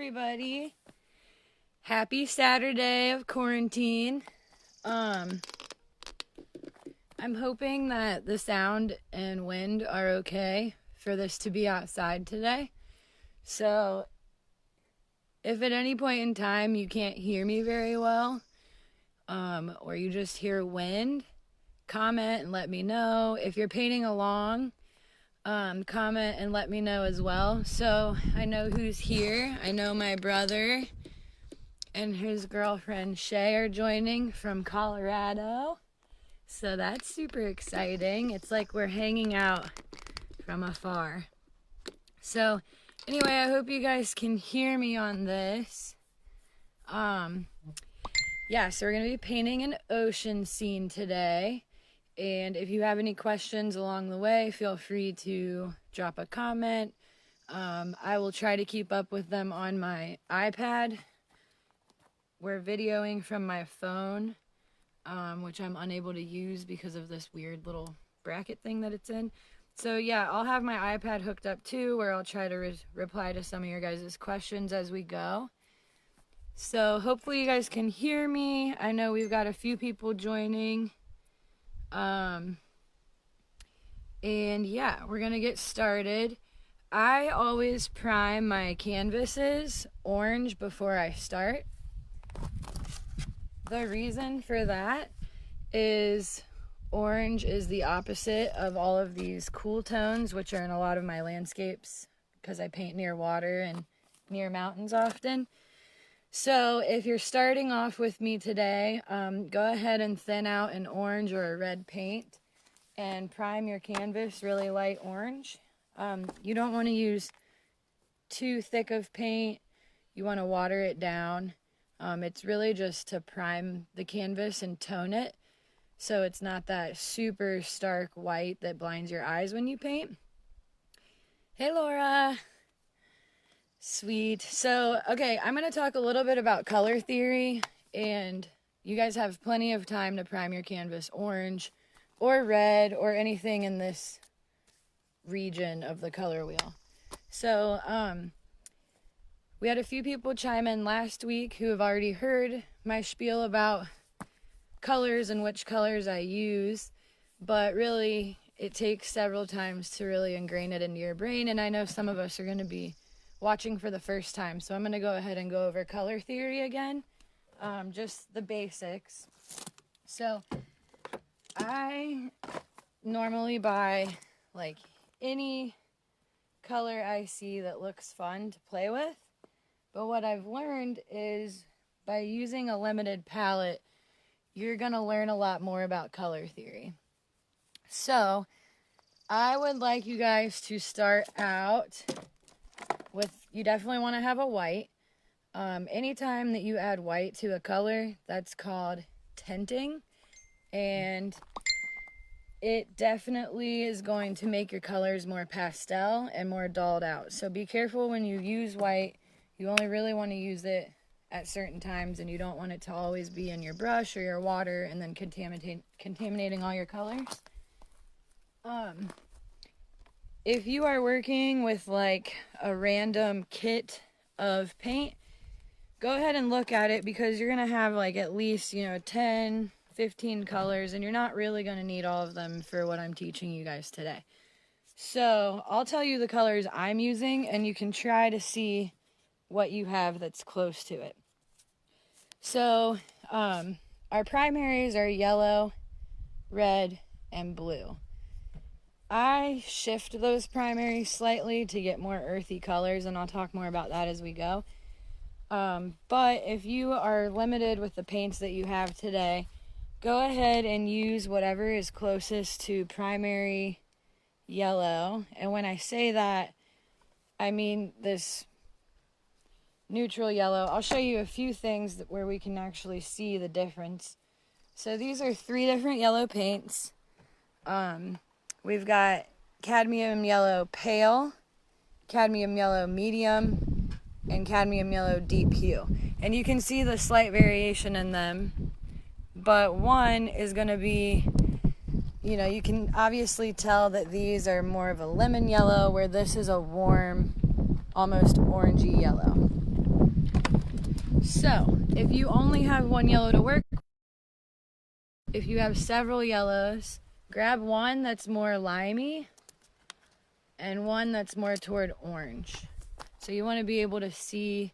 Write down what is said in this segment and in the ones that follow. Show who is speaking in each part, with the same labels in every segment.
Speaker 1: everybody. Happy Saturday of quarantine. I'm hoping that the sound and wind are okay for this to be outside today. So if at any point in time you can't hear me very well, or you just hear wind, comment and let me know. If you're painting along, comment and let me know as well, so I know who's here. I know my brother and his girlfriend Shay are joining from Colorado, so that's super exciting. It's like we're hanging out from afar. So anyway, I hope you guys can hear me on this. Yeah, so we're gonna be painting an ocean scene today. And if you have any questions along the way, feel free to drop a comment. I will try to keep up with them on my iPad. We're videoing from my phone, which I'm unable to use because of this weird little bracket thing that it's in. So yeah, I'll have my iPad hooked up too, where I'll try to reply to some of your guys' questions as we go. So hopefully you guys can hear me. I know we've got a few people joining. And yeah, we're gonna get started. I always prime my canvases orange before I start. The reason for that is orange is the opposite of all of these cool tones, which are in a lot of my landscapes because I paint near water and near mountains often. So if you're starting off with me today, go ahead and thin out an orange or a red paint and prime your canvas really light orange. You don't want to use too thick of paint. You want to water it down. It's really just to prime the canvas and tone it so it's not that super stark white that blinds your eyes when you paint. Hey, Laura. Sweet. So, okay, I'm going to talk a little bit about color theory, and you guys have plenty of time to prime your canvas orange or red or anything in this region of the color wheel. So, we had a few people chime in last week who have already heard my spiel about colors and which colors I use, but really it takes several times to really ingrain it into your brain, and I know some of us are going to be watching for the first time, so I'm going to go ahead and go over color theory again, just the basics. So I normally buy like any color I see that looks fun to play with, but what I've learned is by using a limited palette, you're going to learn a lot more about color theory. So I would like you guys to start out with, you definitely want to have a white. Anytime that you add white to a color, that's called tinting, and it definitely is going to make your colors more pastel and more dulled out. So be careful when you use white. You only really want to use it at certain times, and you don't want it to always be in your brush or your water and then contaminating all your colors. If you are working with like a random kit of paint, go ahead and look at it, because you're going to have like at least, 10, 15 colors, and you're not really going to need all of them for what I'm teaching you guys today. So I'll tell you the colors I'm using, and you can try to see what you have that's close to it. So our primaries are yellow, red, and blue. I shift those primaries slightly to get more earthy colors, and I'll talk more about that as we go. But if you are limited with the paints that you have today, go ahead and use whatever is closest to primary yellow. And when I say that, I mean this neutral yellow. I'll show you a few things where we can actually see the difference. So these are 3 different yellow paints. We've got cadmium yellow pale, cadmium yellow medium, and cadmium yellow deep hue. And you can see the slight variation in them, but one is going to be, you can obviously tell that these are more of a lemon yellow, where this is a warm, almost orangey yellow. So if you only have one yellow to work with, if you have several yellows, grab one that's more limey and one that's more toward orange. So you want to be able to see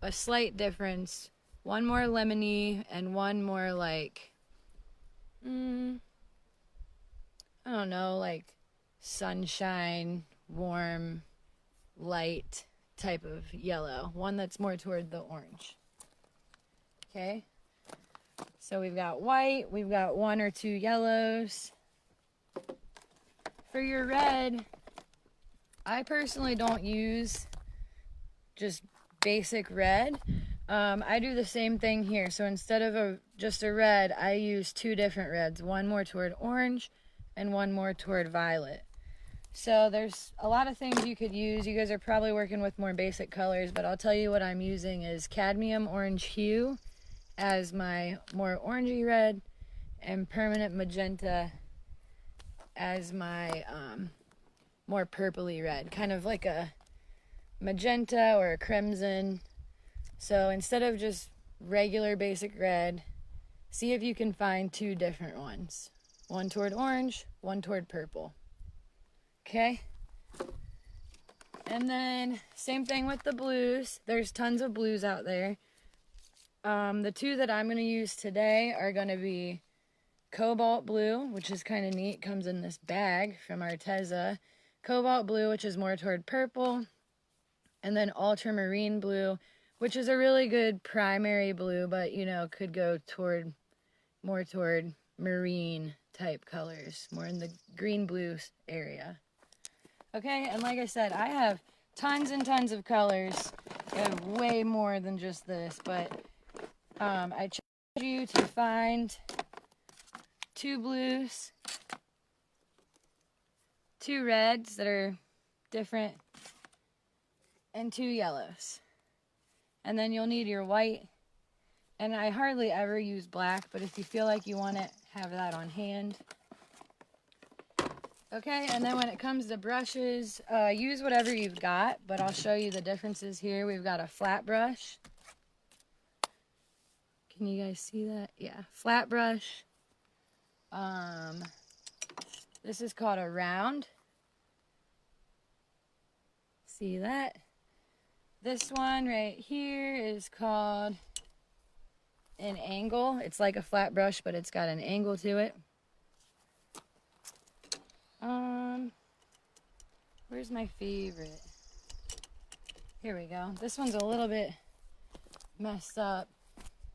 Speaker 1: a slight difference. One more lemony and one more like, I don't know, like sunshine, warm, light type of yellow. One that's more toward the orange. Okay? So we've got white, we've got one or two yellows. For your red, I personally don't use just basic red. I do the same thing here. So instead of just a red, I use two different reds. One more toward orange and one more toward violet. So there's a lot of things you could use. You guys are probably working with more basic colors, but I'll tell you what I'm using is cadmium orange hue as my more orangey red, and permanent magenta as my more purpley red, kind of like a magenta or a crimson. So instead of just regular basic red, see if you can find two different ones. One toward orange, one toward purple. Okay? And then same thing with the blues. There's tons of blues out there. The two that I'm going to use today are going to be cobalt blue, which is kind of neat, comes in this bag from Arteza. Cobalt blue, which is more toward purple, and then ultramarine blue, which is a really good primary blue, but you know, could go more toward marine type colors, more in the green blue area. Okay, and like I said, I have tons and tons of colors. I have way more than just this, but I challenge you to find two blues, two reds that are different, and two yellows. And then you'll need your white. And I hardly ever use black, but if you feel like you want it, have that on hand. Okay, and then when it comes to brushes, use whatever you've got, but I'll show you the differences here. We've got a flat brush. Can you guys see that? Yeah, flat brush. This is called a round. See that? This one right here is called an angle. It's like a flat brush, but it's got an angle to it. Where's my favorite? Here we go. This one's a little bit messed up.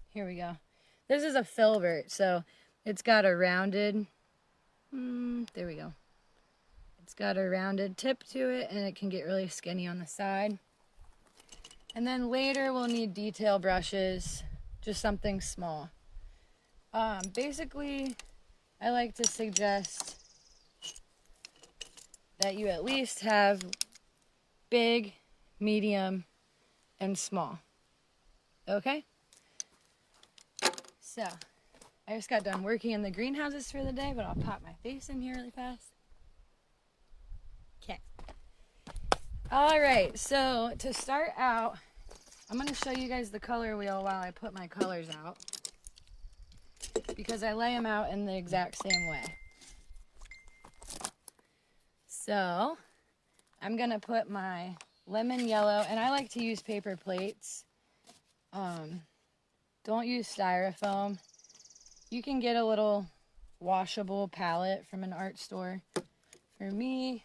Speaker 1: Here we go. This is a filbert, so it's got a rounded, there we go. It's got a rounded tip to it, and it can get really skinny on the side. And then later we'll need detail brushes, just something small. Basically, I like to suggest that you at least have big, medium, and small. Okay? So, I just got done working in the greenhouses for the day, but I'll pop my face in here really fast. Okay. Alright, so to start out, I'm going to show you guys the color wheel while I put my colors out, because I lay them out in the exact same way. So, I'm going to put my lemon yellow, and I like to use paper plates. Don't use styrofoam. You can get a little washable palette from an art store. For me,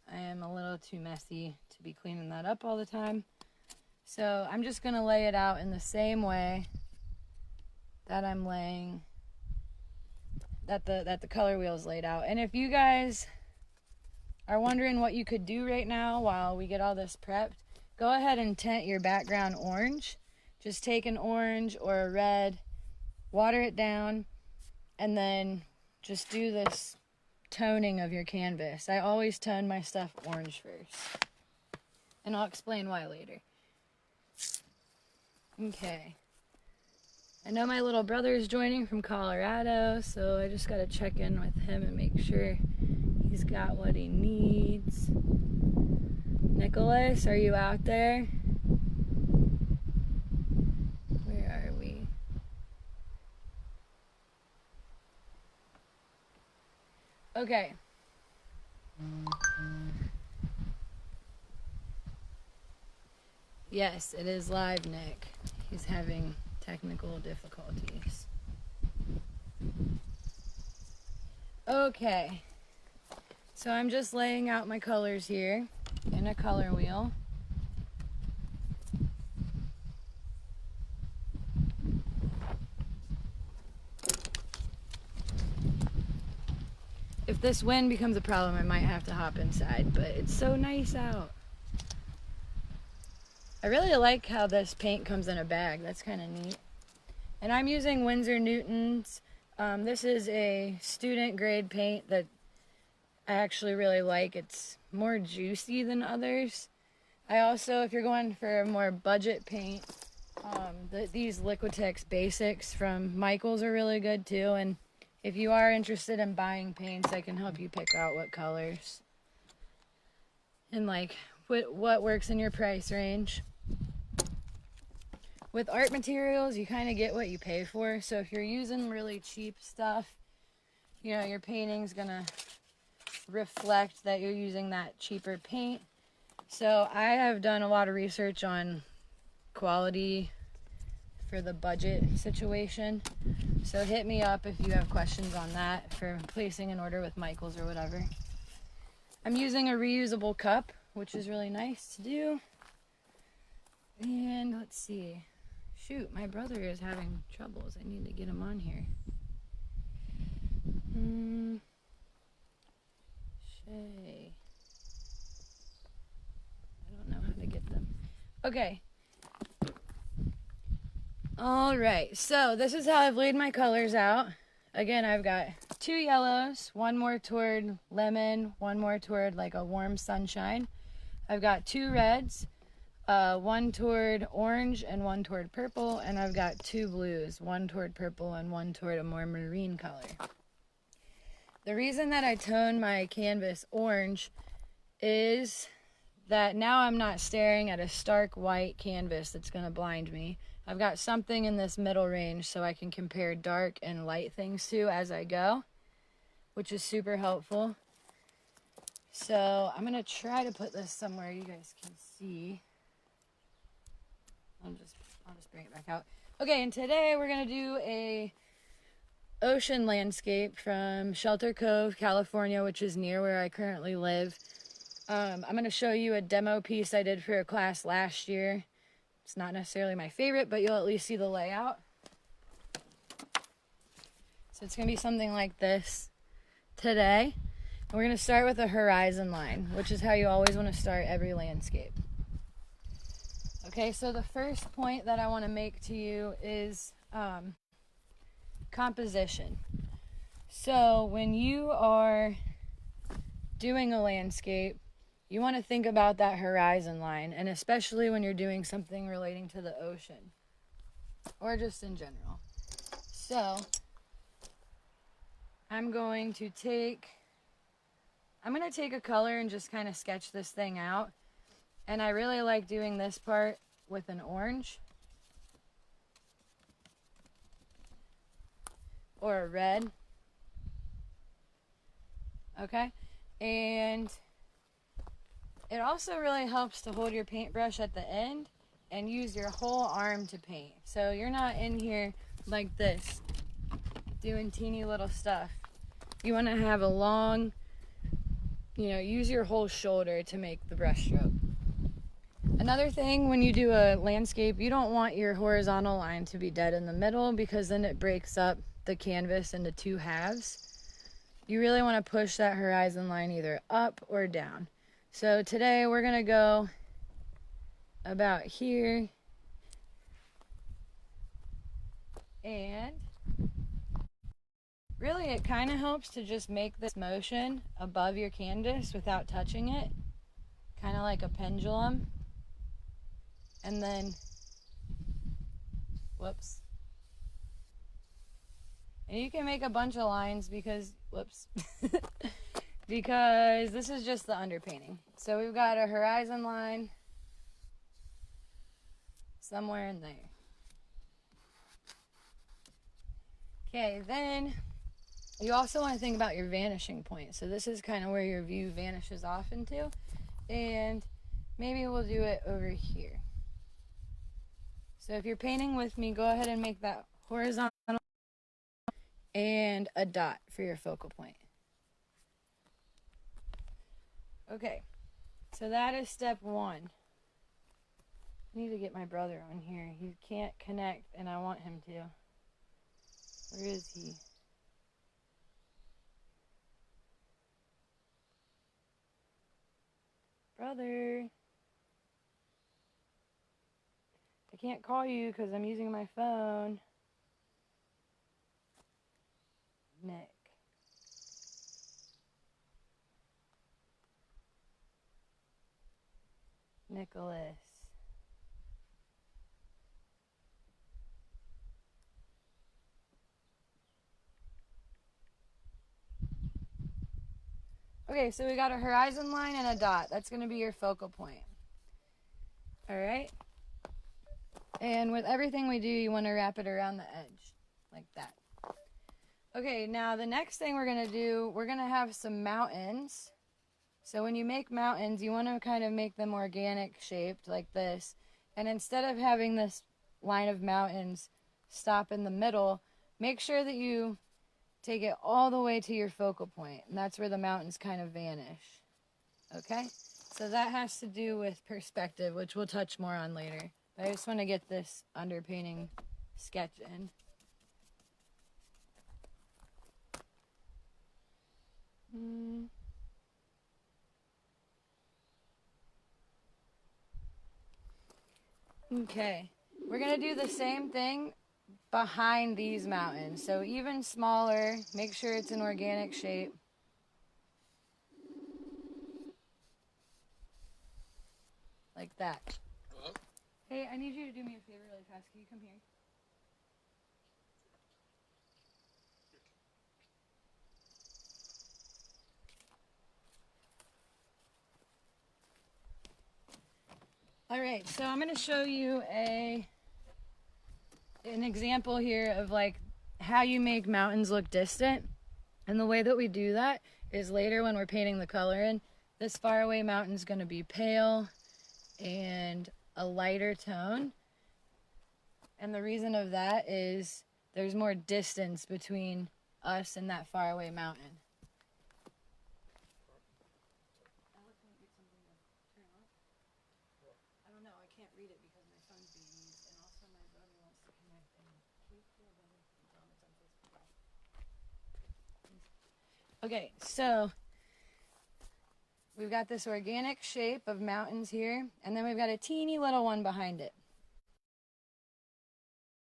Speaker 1: I am a little too messy to be cleaning that up all the time. So I'm just going to lay it out in the same way that I'm laying, that the color wheel is laid out. And if you guys are wondering what you could do right now while we get all this prepped, go ahead and tint your background orange. Just take an orange or a red, water it down, and then just do this toning of your canvas. I always tone my stuff orange first, and I'll explain why later. Okay. I know my little brother is joining from Colorado, so I just got to check in with him and make sure he's got what he needs. Nicholas, are you out there? Okay. Yes, it is live, Nick. He's having technical difficulties. Okay. So I'm just laying out my colors here in a color wheel. If this wind becomes a problem, I might have to hop inside, but it's so nice out. I really like how this paint comes in a bag. That's kind of neat. And I'm using Winsor Newton's. This is a student grade paint that I actually really like. It's more juicy than others. I also, if you're going for a more budget paint, these Liquitex Basics from Michaels are really good too. And if you are interested in buying paints, I can help you pick out what colors and like what works in your price range. With art materials, you kind of get what you pay for. So if you're using really cheap stuff, you know, your painting's gonna reflect that you're using that cheaper paint. So I have done a lot of research on quality for the budget situation. So hit me up if you have questions on that for placing an order with Michaels or whatever. I'm using a reusable cup, which is really nice to do. And let's see. Shoot, my brother is having troubles. I need to get him on here. Shay. I don't know how to get them. Okay. Alright, so this is how I've laid my colors out. Again, I've got 2 yellows, one more toward lemon, one more toward like a warm sunshine. I've got 2 reds, one toward orange and one toward purple, and I've got 2 blues, one toward purple and one toward a more marine color. The reason that I tone my canvas orange is that now I'm not staring at a stark white canvas that's going to blind me. I've got something in this middle range so I can compare dark and light things to as I go, which is super helpful. So I'm going to try to put this somewhere you guys can see. I'll just bring it back out. Okay, and today we're going to do a ocean landscape from Shelter Cove, California, which is near where I currently live. I'm going to show you a demo piece I did for a class last year. It's not necessarily my favorite, but you'll at least see the layout. So it's going to be something like this today. And we're going to start with a horizon line, which is how you always want to start every landscape. Okay, so the first point that I want to make to you is composition. So when you are doing a landscape, you want to think about that horizon line, and especially when you're doing something relating to the ocean or just in general. So I'm going to take a color and just kind of sketch this thing out. And I really like doing this part with an orange or a red. Okay? And it also really helps to hold your paintbrush at the end and use your whole arm to paint. So you're not in here like this, doing teeny little stuff. You want to have a long, use your whole shoulder to make the brush stroke. Another thing, when you do a landscape, you don't want your horizontal line to be dead in the middle because then it breaks up the canvas into 2 halves. You really want to push that horizon line either up or down. So today we're going to go about here, and really it kind of helps to just make this motion above your canvas without touching it, kind of like a pendulum. And then, whoops. And you can make a bunch of lines because, because this is just the underpainting. So we've got a horizon line somewhere in there. Okay, then You also want to think about your vanishing point. So this is kind of where your view vanishes off into. And maybe we'll do it over here. So if you're painting with me, go ahead and make that horizontal and a dot for your focal point. Okay, so that is step one. I need to get my brother on here. He can't connect and I want him to. Where is he? Brother. I can't call you because I'm using my phone. Nick. Nicholas. Okay, so we got a horizon line and a dot. That's going to be your focal point. All right? And with everything we do, you want to wrap it around the edge, like that. Okay, now the next thing we're going to do, we're going to have some mountains. So when you make mountains, you want to kind of make them organic shaped like this. And instead of having this line of mountains stop in the middle, make sure that you take it all the way to your focal point. And that's where the mountains kind of vanish. Okay? So that has to do with perspective, which we'll touch more on later. But I just want to get this underpainting sketch in. Okay, we're going to do the same thing behind these mountains. So even smaller, make sure it's an organic shape. Like that. Hello? Hey, I need you to do me a favor really fast. Can you come here? All right, so I'm going to show you an example here of like how you make mountains look distant. And the way that we do that is later when we're painting the color in. This faraway mountain's going to be pale and a lighter tone. And the reason of that is there's more distance between us and that faraway mountain. I don't know, I can't read it because my phone's being used, and also my brother wants to connect. Okay, so we've got this organic shape of mountains here, and then we've got a teeny little one behind it.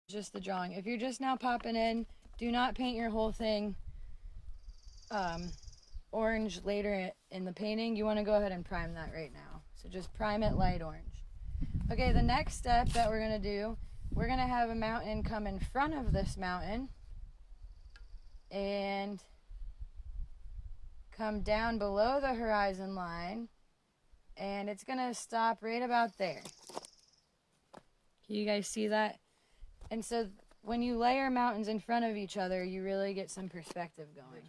Speaker 1: Just the drawing. If you're just now popping in, do not paint your whole thing orange later in the painting. You want to go ahead and prime that right now. So just prime it light orange. Okay, the next step that we're going to do, we're going to have a mountain come in front of this mountain and come down below the horizon line, and it's going to stop right about there. Can you guys see that? And so when you layer mountains in front of each other, you really get some perspective going.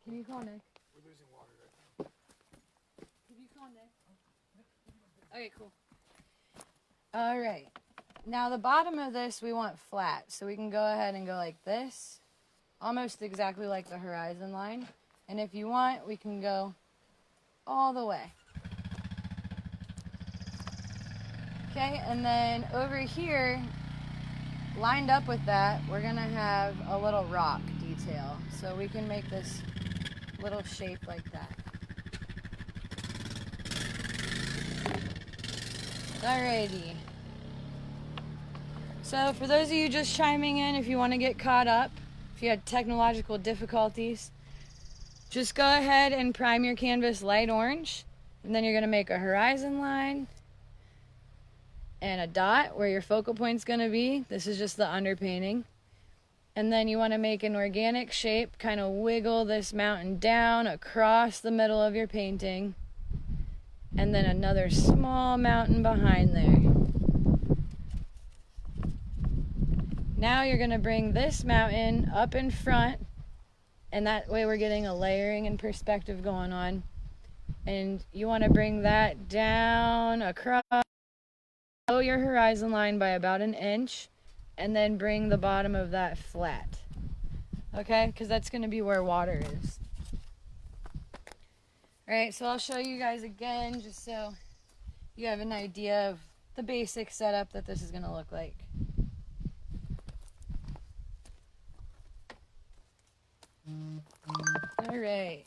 Speaker 1: Can you call Nick? We're losing water right now. Can you call Nick? Okay, cool. All right. Now the bottom of this we want flat, so we can go ahead and go like this, almost exactly like the horizon line. And if you want, we can go all the way. Okay, and then over here, lined up with that, we're gonna have a little rock detail. So we can make this little shape like that. Alrighty. So for those of you just chiming in, if you want to get caught up, if you had technological difficulties, just go ahead and prime your canvas light orange, and then you're going to make a horizon line and a dot where your focal point's going to be. This is just the underpainting. And then you want to make an organic shape, kind of wiggle this mountain down across the middle of your painting. And then another small mountain behind there. Now you're going to bring this mountain up in front And that way we're getting a layering and perspective going on. And you want to bring that down across below your horizon line by about 1 inch, and then bring the bottom of that flat. Okay, because that's going to be where water is. Alright, so I'll show you guys again just so you have an idea of the basic setup that this is going to look like. Alright.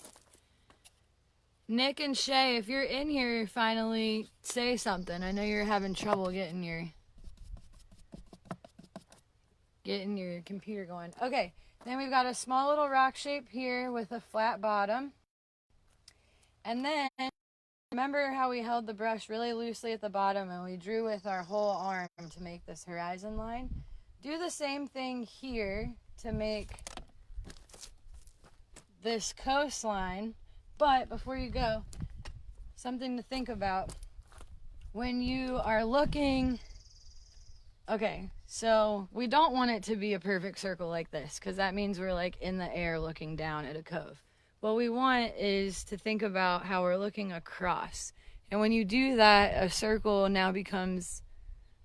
Speaker 1: Nick and Shay, if you're in here, finally say something. I know you're having trouble getting your computer going. Okay, then we've got a small little rock shape here with a flat bottom. And then, remember how we held the brush really loosely at the bottom and we drew with our whole arm to make this horizon line? Do the same thing here to make this coastline. But before you go, something to think about. When you are looking, okay, so we don't want it to be a perfect circle like this, because that means we're like in the air looking down at a cove. What we want is to think about how we're looking across. And when you do that, a circle now becomes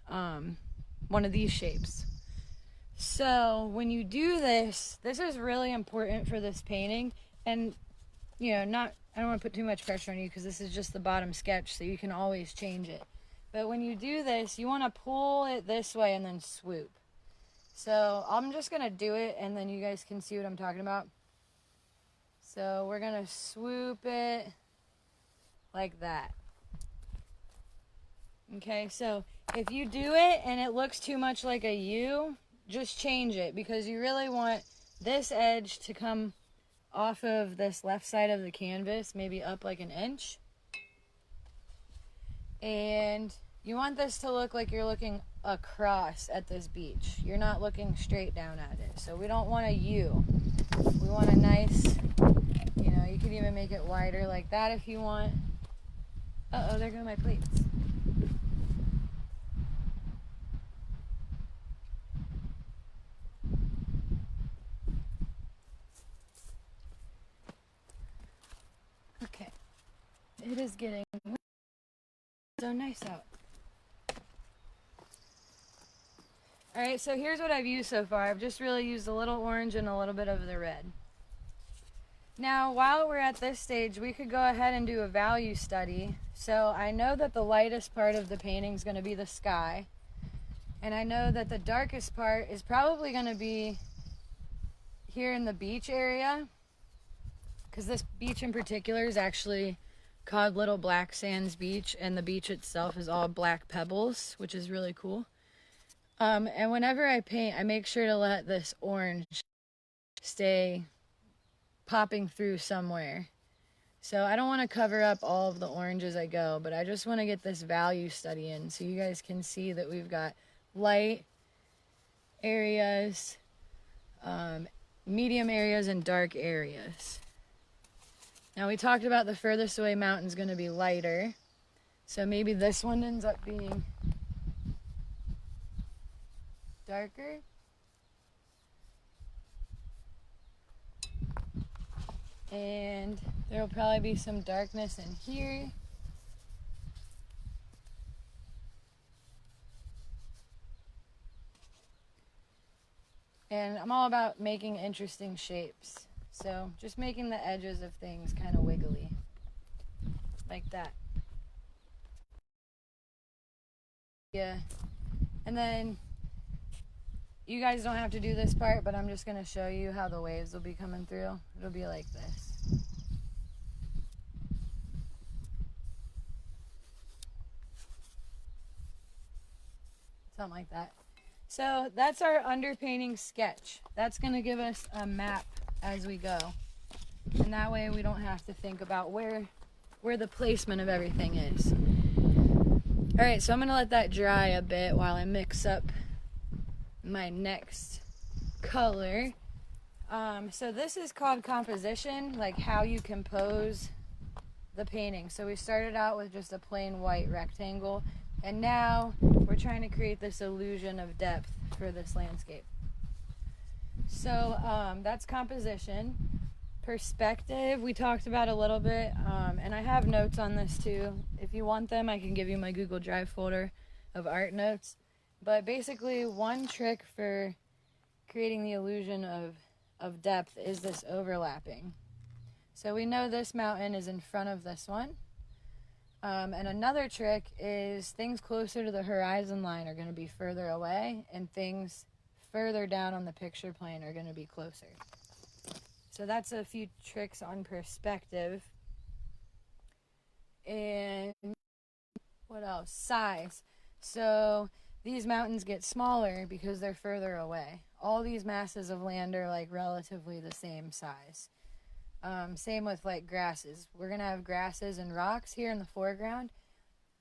Speaker 1: one of these shapes. So when you do this, this is really important for this painting. And, you know, I don't want to put too much pressure on you because this is just the bottom sketch, so you can always change it. But when you do this, you want to pull it this way and then swoop. So I'm just going to do it, and then you guys can see what I'm talking about. So we're going to swoop it like that. Okay, so if you do it and it looks too much like a U, just change it, because you really want this edge to come off of this left side of the canvas, maybe up like 1 inch. And you want this to look like you're looking across at this beach. You're not looking straight down at it. So we don't want a U. We want a nice, you know, you could even make it wider like that if you want. Uh-oh, there go my plates. Okay. It is getting so nice out. Alright, so here's what I've used so far. I've just really used a little orange and a little bit of the red. Now, while we're at this stage, we could go ahead and do a value study. So I know that the lightest part of the painting is going to be the sky. And I know that the darkest part is probably going to be here in the beach area. Because this beach in particular is actually called Little Black Sands Beach, and the beach itself is all black pebbles, which is really cool. And whenever I paint, I make sure to let this orange stay popping through somewhere. So I don't want to cover up all of the orange as I go, but I just want to get this value study in so you guys can see that we've got light areas, medium areas, and dark areas. Now we talked about the furthest away mountain's going to be lighter, so maybe this one ends up being darker. And there will probably be some darkness in here. And I'm all about making interesting shapes. So just making the edges of things kind of wiggly. Like that. Yeah. And then you guys don't have to do this part, but I'm just going to show you how the waves will be coming through. It'll be like this. Something like that. So that's our underpainting sketch. That's going to give us a map as we go. And that way we don't have to think about where the placement of everything is. Alright, so I'm going to let that dry a bit while I mix up my next color. So this is called composition, like how you compose the painting. So we started out with just a plain white rectangle, and now we're trying to create this illusion of depth for this landscape. So that's composition. Perspective, we talked about a little bit, and I have notes on this too. If you want them, I can give you my Google Drive folder of art notes. But basically, one trick for creating the illusion of depth is this overlapping. So we know this mountain is in front of this one. And another trick is things closer to the horizon line are going to be further away, and things further down on the picture plane are going to be closer. So that's a few tricks on perspective. And what else? Size. So these mountains get smaller because they're further away. All these masses of land are like relatively the same size. Same with like grasses. We're going to have grasses and rocks here in the foreground.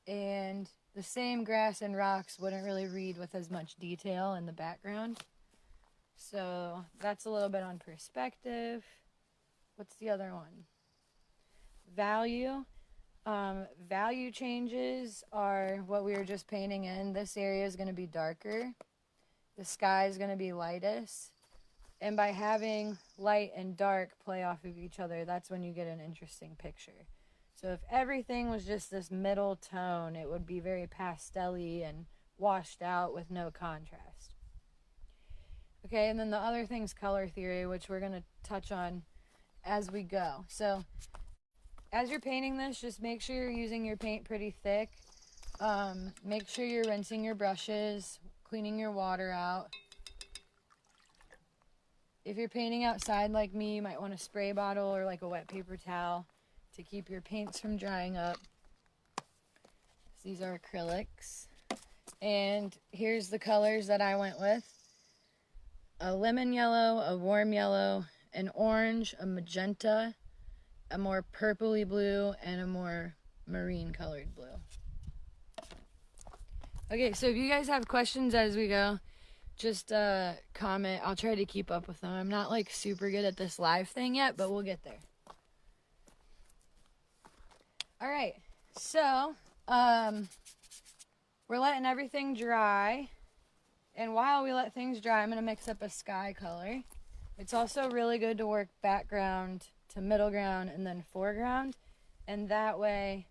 Speaker 1: And the same grass and rocks wouldn't really read with as much detail in the background. So that's a little bit on perspective. What's the other one? Value. Value changes are what we were just painting in. This area is going to be darker. The sky is going to be lightest. And by having light and dark play off of each other, that's when you get an interesting picture. So if everything was just this middle tone, it would be very pastel-y and washed out with no contrast. Okay, and then the other thing's color theory, which we're going to touch on as we go. So as you're painting this, just make sure you're using your paint pretty thick. Make sure you're rinsing your brushes, cleaning your water out. If you're painting outside like me, you might want a spray bottle or like a wet paper towel to keep your paints from drying up. These are acrylics. And here's the colors that I went with. A lemon yellow, a warm yellow, an orange, a magenta, a more purpley blue, and a more marine colored blue. Okay, so if you guys have questions as we go, just comment. I'll try to keep up with them. I'm not like super good at this live thing yet, but we'll get there. All right, so we're letting everything dry. And while we let things dry, I'm going to mix up a sky color. It's also really good to work background to middle ground and then foreground. And that way,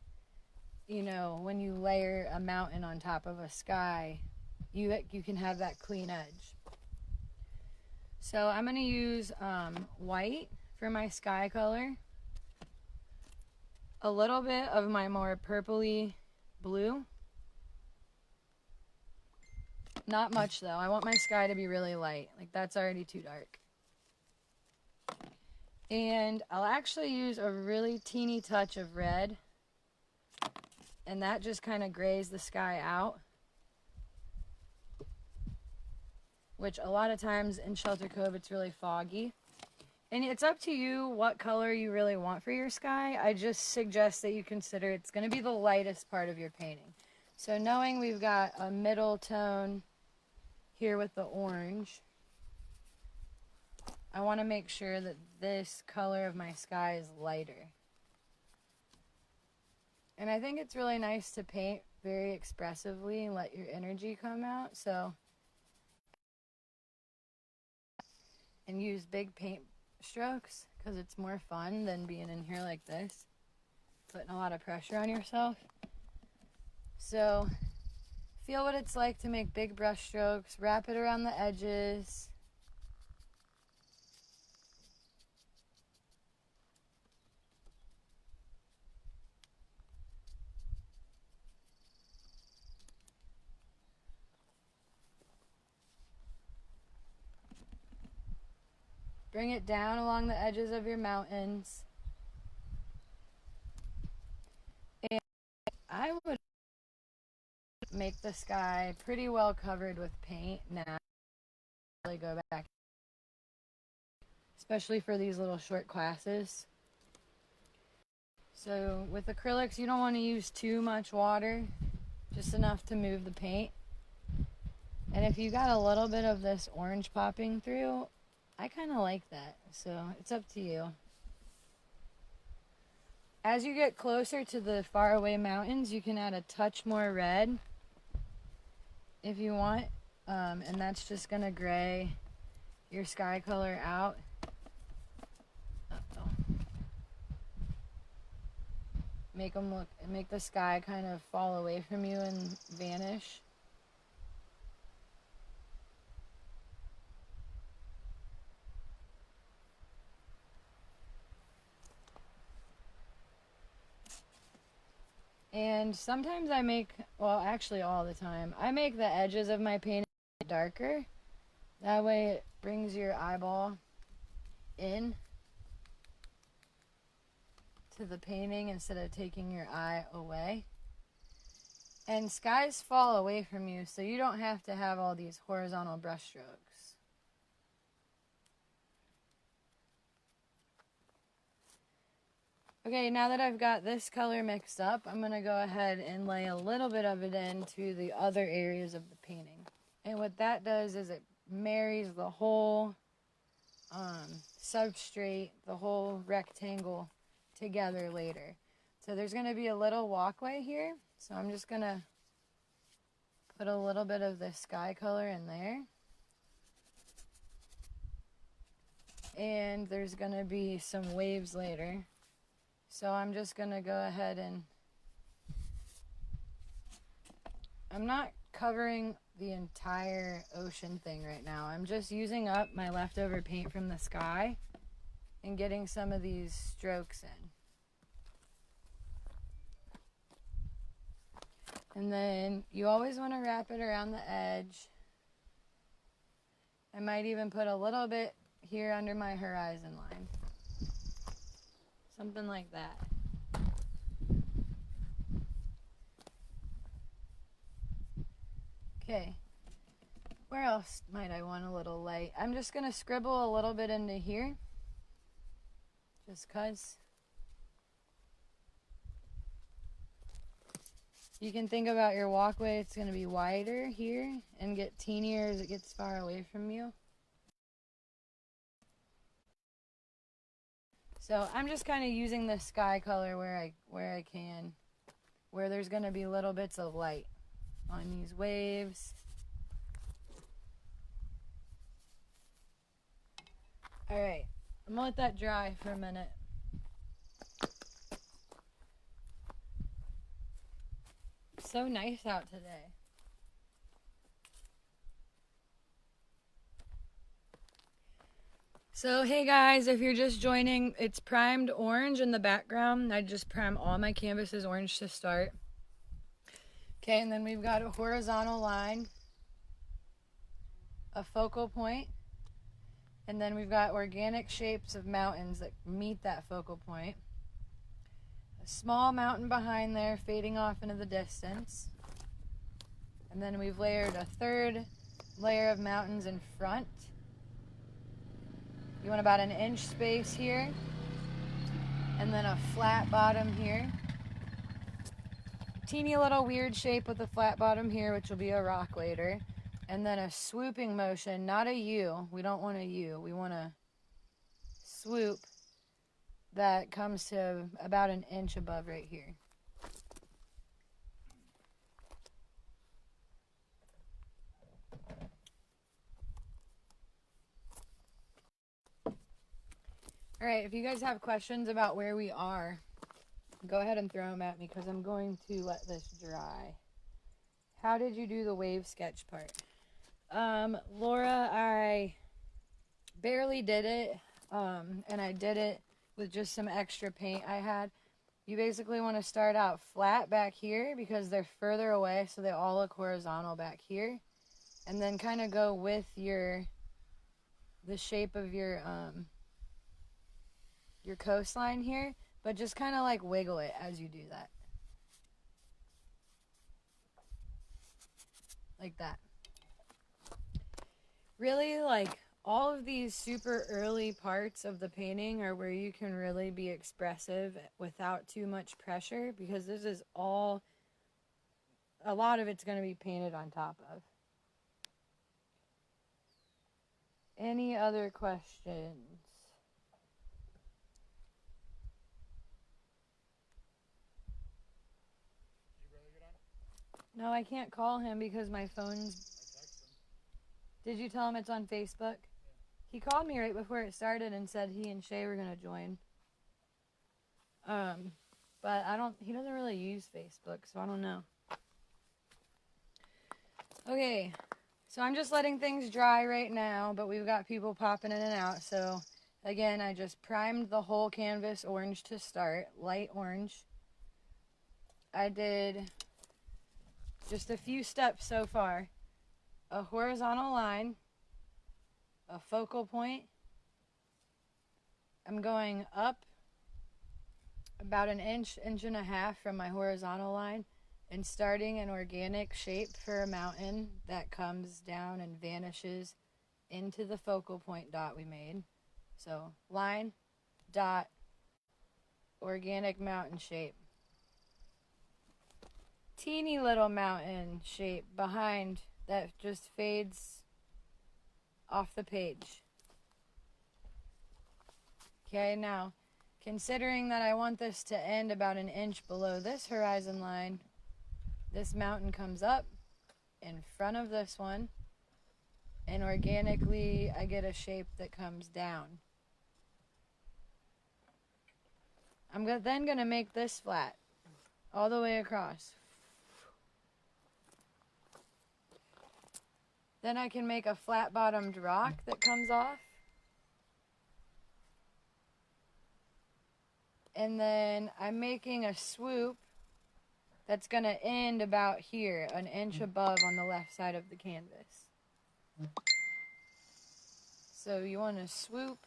Speaker 1: you know, when you layer a mountain on top of a sky, you can have that clean edge. So I'm going to use white for my sky color. A little bit of my more purpley blue. Not much though. I want my sky to be really light. Like that's already too dark. And I'll actually use a really teeny touch of red. And that just kind of grays the sky out. Which a lot of times in Shelter Cove it's really foggy. And it's up to you what color you really want for your sky. I just suggest that you consider it's going to be the lightest part of your painting. So knowing we've got a middle tone here with the orange, I want to make sure that this color of my sky is lighter. And I think it's really nice to paint very expressively and let your energy come out. So, and use big paint strokes because it's more fun than being in here like this, putting a lot of pressure on yourself. So feel what it's like to make big brush strokes, wrap it around the edges. Bring it down along the edges of your mountains. And I would make the sky pretty well covered with paint now. Really go back, especially for these little short classes. So with acrylics, you don't want to use too much water, just enough to move the paint. And if you got a little bit of this orange popping through, I kind of like that, so it's up to you. As you get closer to the faraway mountains, you can add a touch more red if you want, and that's just going to gray your sky color out. Uh-oh. make the sky kind of fall away from you and vanish. And sometimes I make, well, actually all the time, I make the edges of my painting darker. That way it brings your eyeball in to the painting instead of taking your eye away. And skies fall away from you, so you don't have to have all these horizontal brush strokes. Okay, now that I've got this color mixed up, I'm going to go ahead and lay a little bit of it into the other areas of the painting. And what that does is it marries the whole substrate, the whole rectangle together later. So there's going to be a little walkway here, so I'm just going to put a little bit of the sky color in there. And there's going to be some waves later. So I'm just going to go ahead and I'm not covering the entire ocean thing right now. I'm just using up my leftover paint from the sky and getting some of these strokes in. And then you always want to wrap it around the edge. I might even put a little bit here under my horizon line. Something like that. Okay. Where else might I want a little light? I'm just going to scribble a little bit into here. Just 'cause. You can think about your walkway. It's going to be wider here and get teenier as it gets far away from you. So I'm just kind of using the sky color where I can, where there's going to be little bits of light on these waves. All right, I'm gonna let that dry for a minute. It's so nice out today. So hey guys, if you're just joining, it's primed orange in the background. I just prime all my canvases orange to start. Okay, and then we've got a horizontal line, a focal point, and then we've got organic shapes of mountains that meet that focal point. A small mountain behind there fading off into the distance. And then we've layered a third layer of mountains in front. You want about an inch space here, and then a flat bottom here. Teeny little weird shape with a flat bottom here, which will be a rock later. And then a swooping motion, not a U. We don't want a U. We want a swoop that comes to about an inch above right here. All right, if you guys have questions about where we are, go ahead and throw them at me because I'm going to let this dry. How did you do the wave sketch part? Laura, I barely did it, and I did it with just some extra paint I had. You basically want to start out flat back here because they're further away, so they all look horizontal back here. And then kind of go with the shape of your coastline here, but just kind of like wiggle it as you do that. Like that. Really, like, all of these super early parts of the painting are where you can really be expressive without too much pressure, because this is all, a lot of it's going to be painted on top of. Any other questions? No, I can't call him because my phone's... Did you tell him it's on Facebook? Yeah. He called me right before it started and said he and Shay were going to join. But he doesn't really use Facebook, so I don't know. Okay, so I'm just letting things dry right now, but we've got people popping in and out. So again, I just primed the whole canvas orange to start, light orange. I did just a few steps so far. A horizontal line, a focal point. I'm going up about an inch, inch and a half from my horizontal line and starting an organic shape for a mountain that comes down and vanishes into the focal point dot we made. So line, dot, organic mountain shape. Teeny little mountain shape behind that just fades off the page. Okay, now considering that I want this to end about an inch below this horizon line, this mountain comes up in front of this one, and organically I get a shape that comes down. I'm then going to make this flat all the way across. Then I can make a flat bottomed rock that comes off. And then I'm making a swoop that's going to end about here, an inch above on the left side of the canvas. So you want to swoop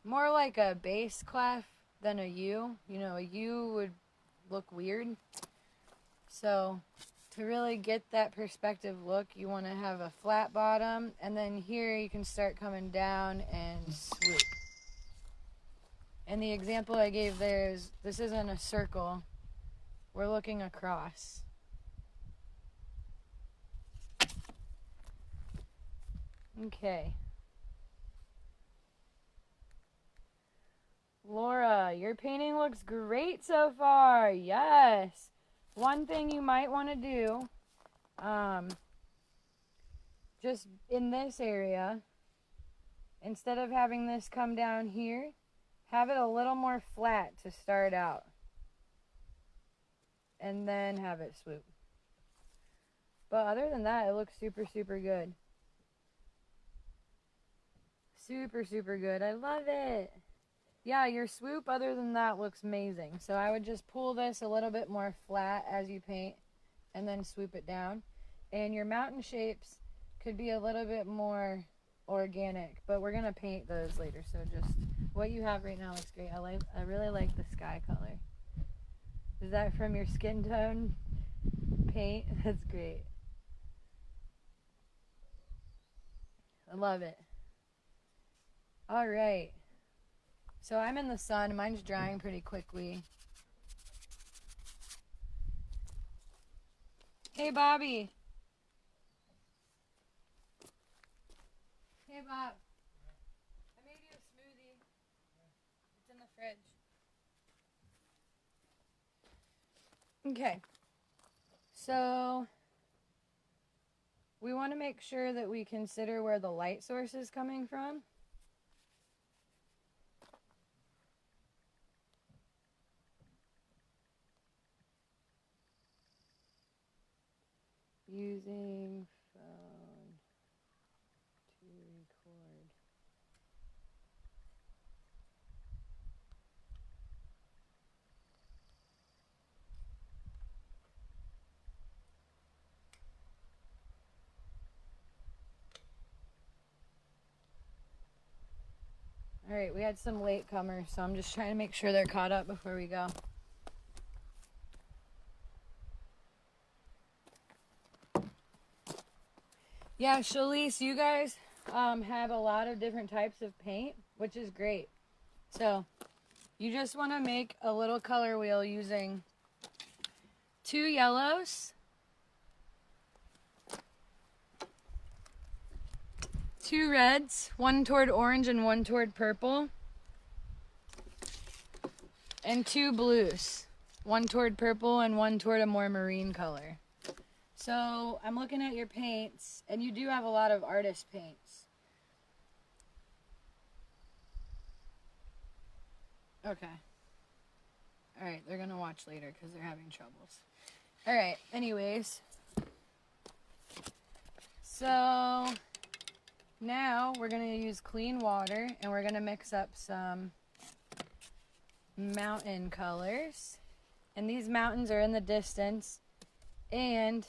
Speaker 1: more like a bass clef than a U. You know, a U would look weird. So to really get that perspective look, you want to have a flat bottom, and then here you can start coming down and swoop. And the example I gave there is, this isn't a circle. We're looking across. Okay. Laura, your painting looks great so far. Yes. One thing you might want to do, just in this area, instead of having this come down here, have it a little more flat to start out. And then have it swoop. But other than that, it looks super, super good. Super, super good. I love it. Yeah, your swoop, other than that, looks amazing. So I would just pull this a little bit more flat as you paint and then swoop it down. And your mountain shapes could be a little bit more organic, but we're going to paint those later. So just what you have right now looks great. I really like the sky color. Is that from your skin tone paint? That's great. I love it. All right. So I'm in the sun. Mine's drying pretty quickly. Hey, Bobby. Hey, Bob. I made you a smoothie. It's in the fridge. Okay. So we want to make sure that we consider where the light source is coming from. Using phone to record. All right, we had some latecomers, so I'm just trying to make sure they're caught up before we go. Yeah, Shalise, you guys have a lot of different types of paint, which is great. So you just want to make a little color wheel using 2 yellows, 2 reds, 1 toward orange and 1 toward purple, and 2 blues, 1 toward purple and 1 toward a more marine color. So I'm looking at your paints, and you do have a lot of artist paints. Okay. Alright, they're gonna watch later because they're having troubles. Alright, anyways. So now we're gonna use clean water and we're gonna mix up some mountain colors. And these mountains are in the distance, and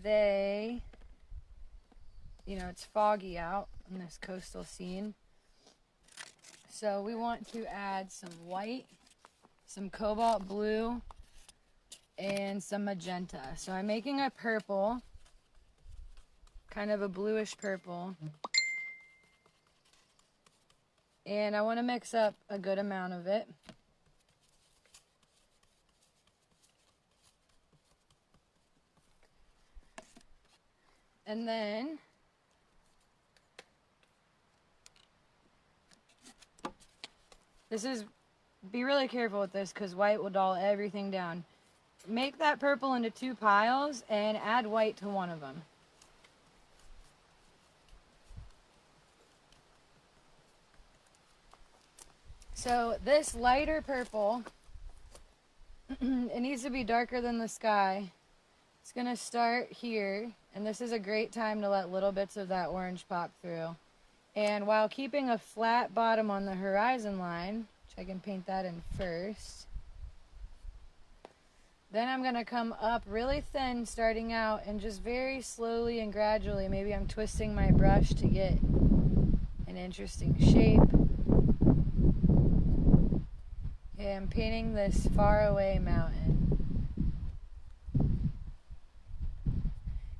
Speaker 1: they, you know, it's foggy out in this coastal scene. So we want to add some white, some cobalt blue, and some magenta. So I'm making a purple, kind of a bluish purple. And I want to mix up a good amount of it. And then be really careful with this because white will dull everything down. Make that purple into 2 piles and add white to one of them. So this lighter purple, it needs to be darker than the sky. It's going to start here, and this is a great time to let little bits of that orange pop through. And while keeping a flat bottom on the horizon line, which I can paint that in first, then I'm going to come up really thin starting out and just very slowly and gradually, maybe I'm twisting my brush to get an interesting shape. Okay, I'm painting this faraway mountain.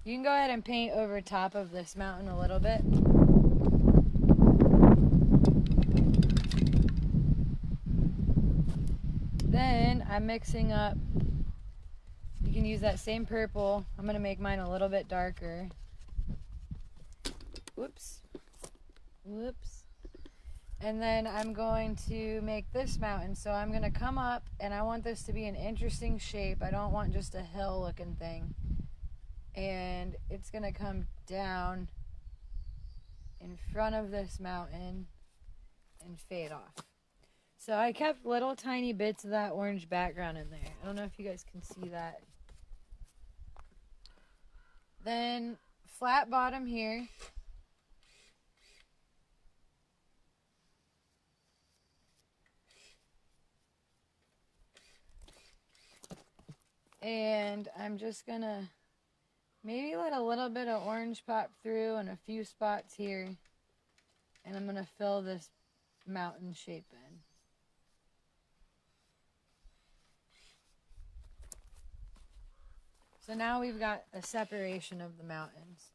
Speaker 1: You can go ahead and paint over top of this mountain a little bit. Then I'm mixing up, you can use that same purple. I'm going to make mine a little bit darker. Whoops. Whoops. And then I'm going to make this mountain. So I'm going to come up, and I want this to be an interesting shape. I don't want just a hill looking thing. And it's going to come down in front of this mountain and fade off. So I kept little tiny bits of that orange background in there. I don't know if you guys can see that. Then flat bottom here. And I'm just gonna maybe let a little bit of orange pop through in a few spots here. And I'm gonna fill this mountain shape in. So now we've got a separation of the mountains.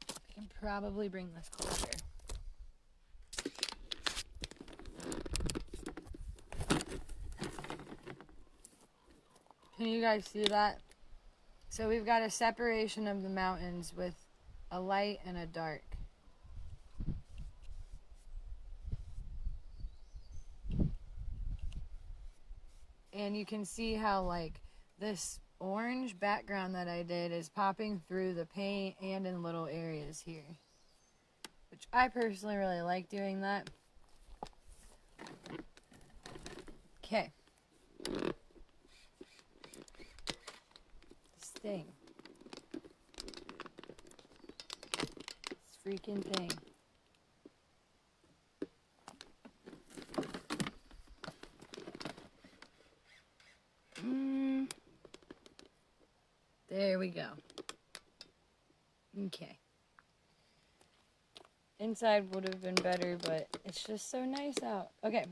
Speaker 1: I can probably bring this closer. Can you guys see that? So we've got a separation of the mountains with a light and a dark. And you can see how like this orange background that I did is popping through the paint and in little areas here. Which I personally really like doing that. Okay. This thing. This freaking thing. There we go. Okay. Inside would have been better, but it's just so nice out. Okay.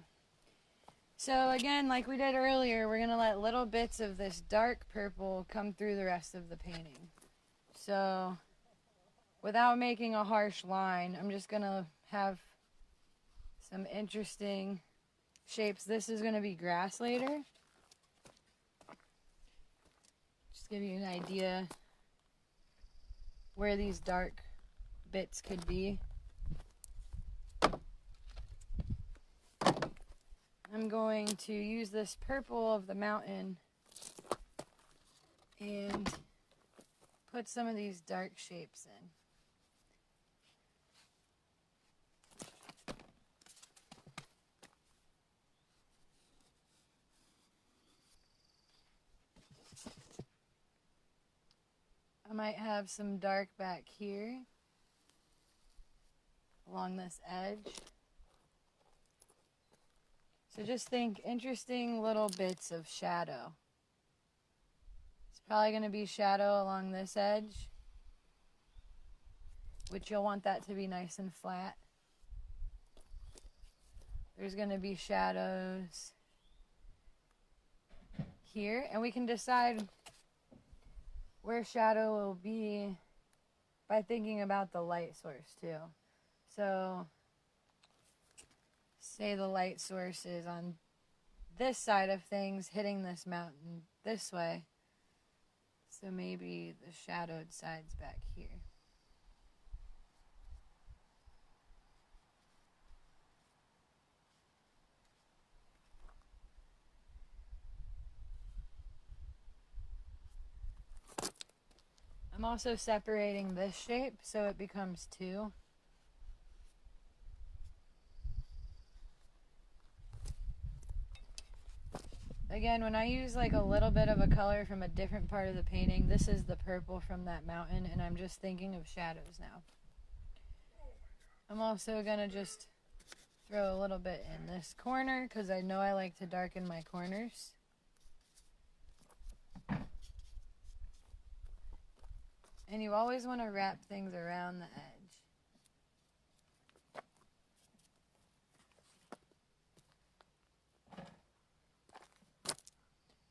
Speaker 1: So again, like we did earlier, we're going to let little bits of this dark purple come through the rest of the painting. So without making a harsh line, I'm just going to have some interesting shapes. This is going to be grass later. Give you an idea where these dark bits could be. I'm going to use this purple of the mountain and put some of these dark shapes in. might have some dark back here along this edge. So just think interesting little bits of shadow. It's probably going to be shadow along this edge, which you'll want that to be nice and flat. There's going to be shadows here, and we can decide where shadow will be by thinking about the light source too. So say the light source is on this side of things, hitting this mountain this way. So maybe the shadowed side's back here. I'm also separating this shape so it becomes two. Again, when I use like a little bit of a color from a different part of the painting, this is the purple from that mountain, and I'm just thinking of shadows now. I'm also gonna just throw a little bit in this corner because I know I like to darken my corners. And you always want to wrap things around the edge.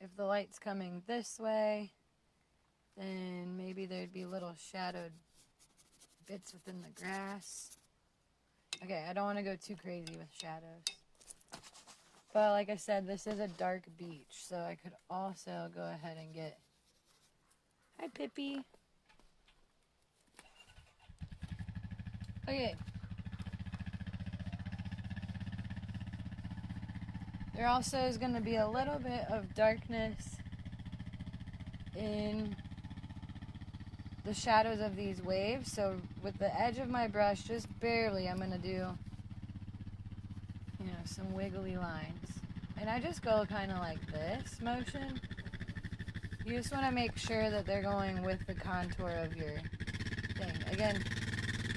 Speaker 1: If the light's coming this way, then maybe there'd be little shadowed bits within the grass. Okay, I don't want to go too crazy with shadows. But like I said, this is a dark beach, so I could also go ahead and get... Hi, Pippi. Okay. There also is going to be a little bit of darkness in the shadows of these waves. So with the edge of my brush, just barely, I'm going to do, some wiggly lines. And I just go kind of like this motion. You just want to make sure that they're going with the contour of your thing. Again,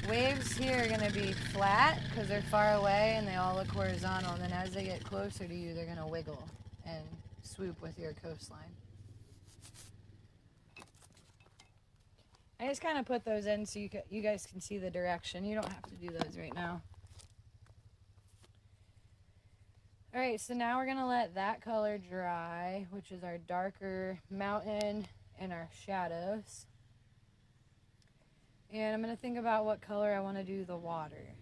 Speaker 1: waves here are going to be flat because they're far away and they all look horizontal. And then as they get closer to you, they're going to wiggle and swoop with your coastline. I just kind of put those in so you guys can see the direction. You don't have to do those right now. Alright, so now we're going to let that color dry, which is our darker mountain and our shadows. And I'm going to think about what color I want to do the water.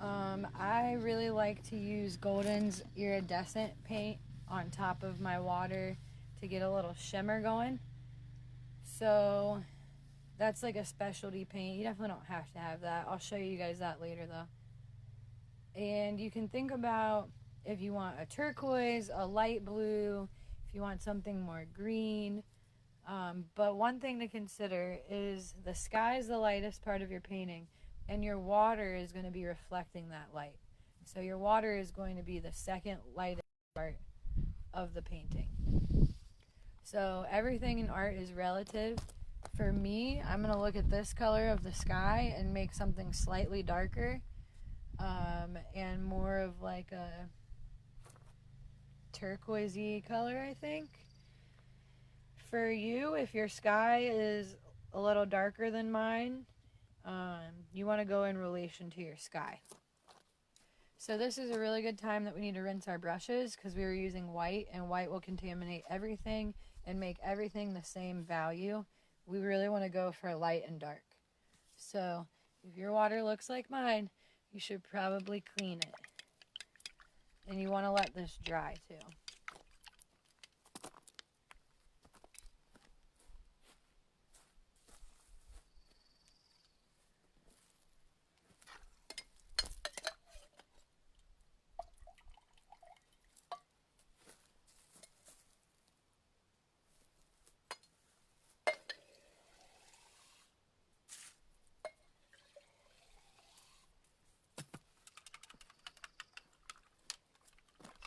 Speaker 1: I really like to use Golden's iridescent paint on top of my water to get a little shimmer going. So that's like a specialty paint. You definitely don't have to have that. I'll show you guys that later though. And you can think about if you want a turquoise, a light blue, if you want something more green. But one thing to consider is the sky is the lightest part of your painting, and your water is going to be reflecting that light. So your water is going to be the second lightest part of the painting. So everything in art is relative. For me, I'm going to look at this color of the sky and make something slightly darker. And more of like a turquoisey color, I think. For you, if your sky is a little darker than mine, you want to go in relation to your sky. So this is a really good time that we need to rinse our brushes because we were using white, and white will contaminate everything and make everything the same value. We really want to go for light and dark. So if your water looks like mine, you should probably clean it. And you want to let this dry too.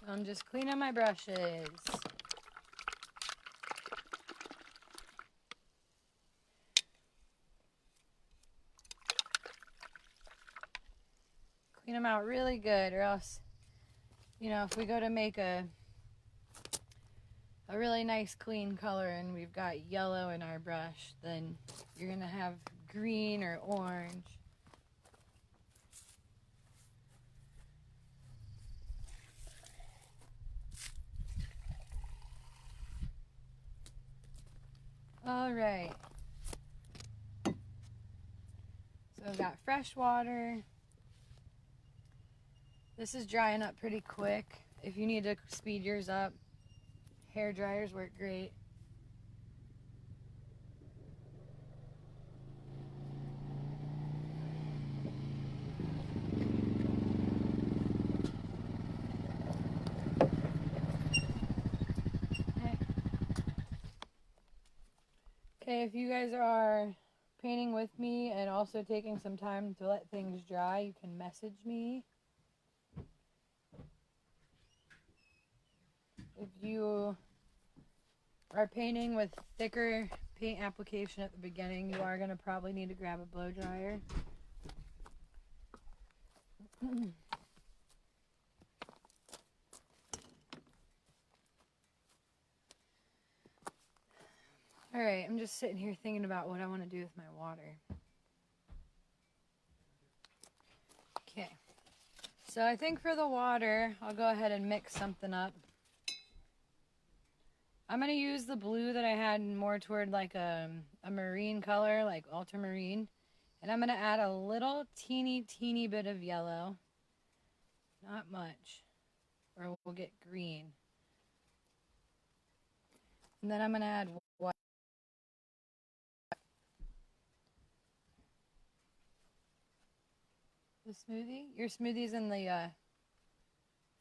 Speaker 1: So I'm just cleaning my brushes. out really good, or else, you know, if we go to make a really nice clean color and we've got yellow in our brush, then you're gonna have green or orange. All right. So I've got fresh water. This is drying up pretty quick. If you need to speed yours up, hair dryers work great. Okay, if you guys are painting with me and also taking some time to let things dry, you can message me. If you are painting with thicker paint application at the beginning, you are going to probably need to grab a blow dryer. Alright, I'm just sitting here thinking about what I want to do with my water. Okay, so I think for the water, I'll go ahead and mix something up. I'm going to use the blue that I had more toward like a marine color, like ultramarine. And I'm going to add a little teeny bit of yellow. Not much, or we'll get green. And then I'm going to add white. The smoothie? Your smoothie's in the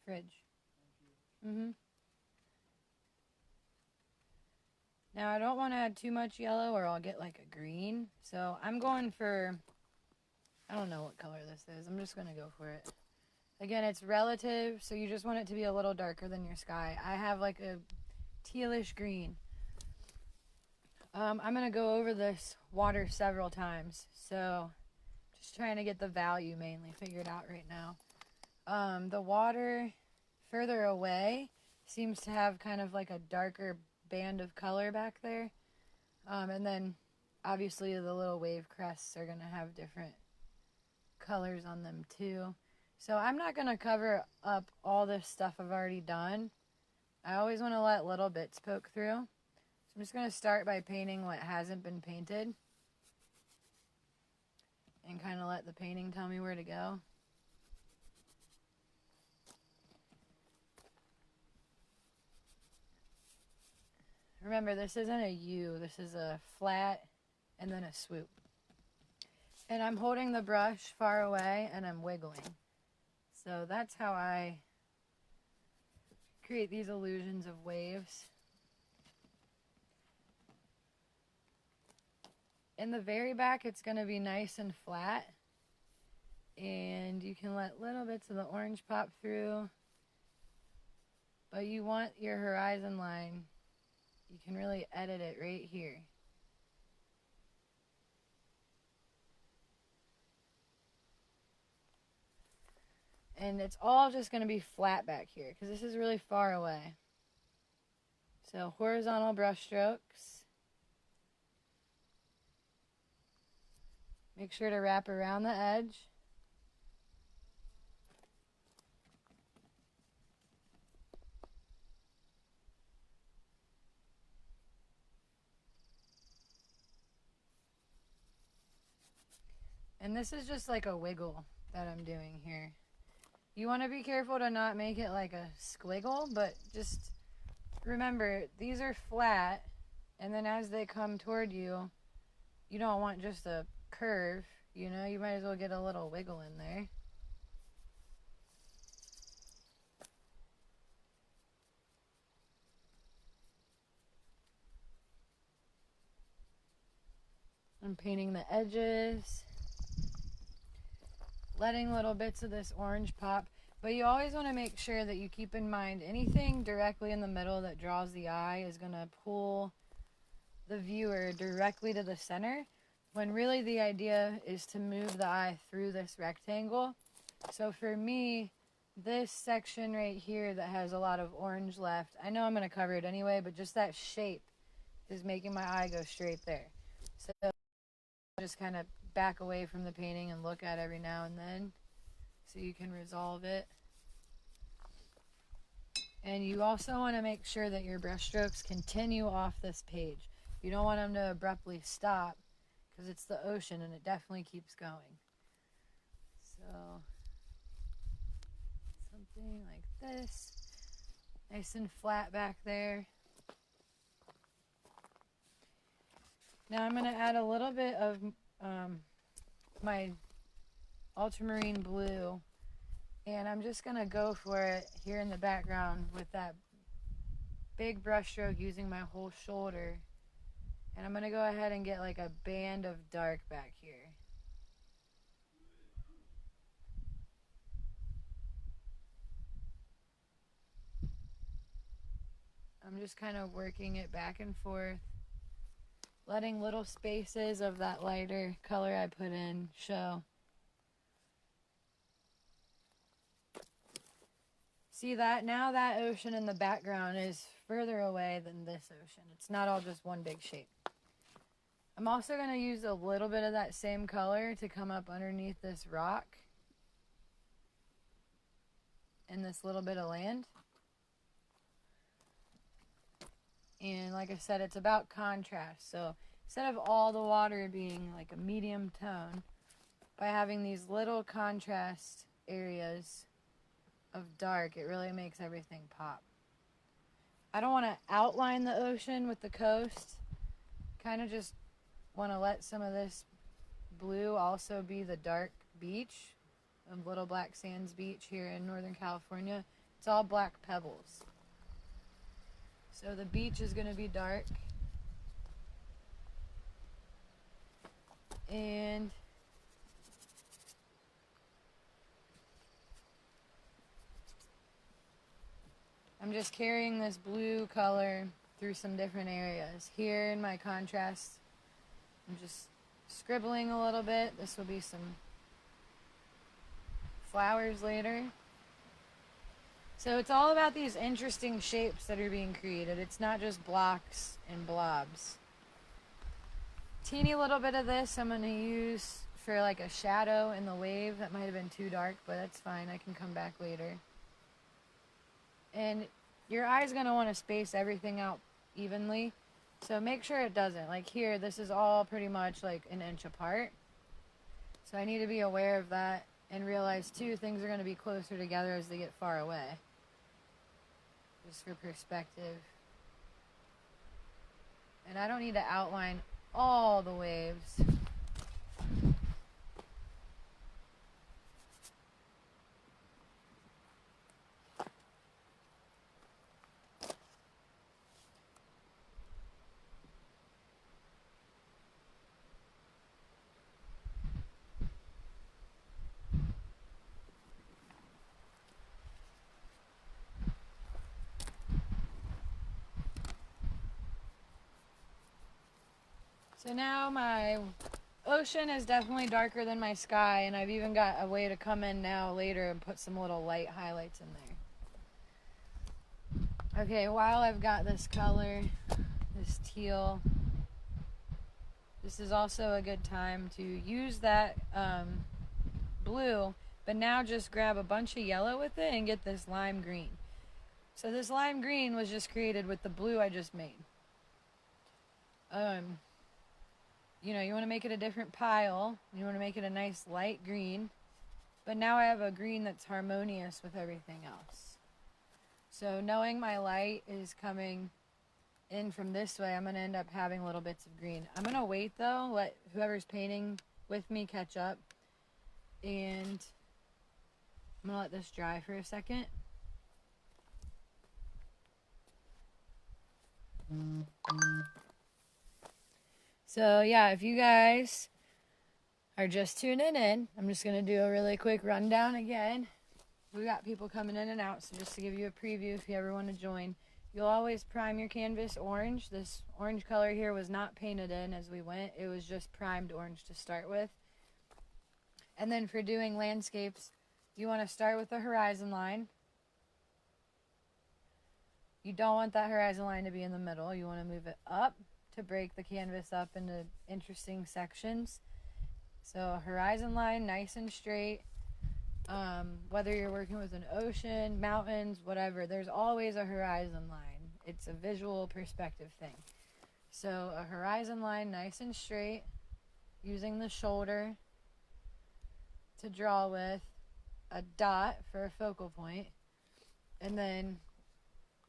Speaker 1: fridge. Mm-hmm. Now I don't want to add too much yellow or I'll get like a green. So I'm going for, I don't know what color this is. I'm just going to go for it. Again, it's relative, so you just want it to be a little darker than your sky. I have like a tealish green. I'm going to go over this water several times. So just trying to get the value mainly figured out right now. The water further away seems to have kind of like a darker band of color back there. And then obviously the little wave crests are going to have different colors on them too. So I'm not going to cover up all this stuff I've already done. I always want to let little bits poke through. So I'm just going to start by painting what hasn't been painted. And kind of let the painting tell me where to go. Remember, this isn't a U, this is a flat and then a swoop. And I'm holding the brush far away and I'm wiggling. So that's how I create these illusions of waves. In the very back, it's going to be nice and flat. And you can let little bits of the orange pop through. But you want your horizon line, you can really edit it right here. And it's all just going to be flat back here because this is really far away. So horizontal brush strokes. Make sure to wrap around the edge. And this is just like a wiggle that I'm doing here. You want to be careful to not make it like a squiggle, but just remember, these are flat, and then as they come toward you, you don't want just a curve, you know? You might as well get a little wiggle in there. I'm painting the edges. Letting little bits of this orange pop, but you always want to make sure that you keep in mind anything directly in the middle that draws the eye is going to pull the viewer directly to the center, when really the idea is to move the eye through this rectangle So for me, this section right here that has a lot of orange left, I know I'm going to cover it anyway, but just that shape is making my eye go straight there. So just kind of back away from the painting and look at it every now and then so you can resolve it. And you also want to make sure that your brush strokes continue off this page. You don't want them to abruptly stop because it's the ocean and it definitely keeps going. So something like this, nice and flat back there. Now I'm going to add a little bit of my ultramarine blue, and I'm just going to go for it here in the background with that big brush stroke using my whole shoulder. And I'm going to go ahead and get like a band of dark back here. I'm just kind of working it back and forth, letting little spaces of that lighter color I put in show. See that? Now that ocean in the background is further away than this ocean. It's not all just one big shape. I'm also going to use a little bit of that same color to come up underneath this rock and this little bit of land. And like I said, it's about contrast. So instead of all the water being like a medium tone, by having these little contrast areas of dark, it really makes everything pop. I don't want to outline the ocean with the coast. Kind of just want to let some of this blue also be the dark beach of Little Black Sands Beach here in Northern California. It's all black pebbles. So the beach is going to be dark. And I'm just carrying this blue color through some different areas. Here in my contrast, I'm just scribbling a little bit. This will be some flowers later. So it's all about these interesting shapes that are being created. It's not just blocks and blobs. Teeny little bit of this I'm going to use for like a shadow in the wave. That might have been too dark, but that's fine. I can come back later. And your eye's going to want to space everything out evenly. So make sure it doesn't. Like here, this is all pretty much like an inch apart. So I need to be aware of that and realize too, things are going to be closer together as they get far away. Just for perspective. And I don't need to outline all the waves. So now my ocean is definitely darker than my sky, and I've even got a way to come in now later and put some little light highlights in there. Okay, while I've got this color, this teal, this is also a good time to use that blue, but now just grab a bunch of yellow with it and get this lime green. So this lime green was just created with the blue I just made. You know, you want to make it a different pile. You want to make it a nice light green. But now I have a green that's harmonious with everything else. So knowing my light is coming in from this way, I'm going to end up having little bits of green. I'm going to wait though, let whoever's painting with me catch up. And I'm going to let this dry for a second. So yeah, if you guys are just tuning in, I'm just going to do a really quick rundown again. We got people coming in and out, so just to give you a preview if you ever want to join. You'll always prime your canvas orange. This orange color here was not painted in as we went. It was just primed orange to start with. And then for doing landscapes, you want to start with the horizon line. You don't want that horizon line to be in the middle. You want to move it up to break the canvas up into interesting sections. So a horizon line, nice and straight. Whether you're working with an ocean, mountains, whatever, there's always a horizon line. It's a visual perspective thing. So a horizon line, nice and straight, using the shoulder to draw with, a dot for a focal point, and then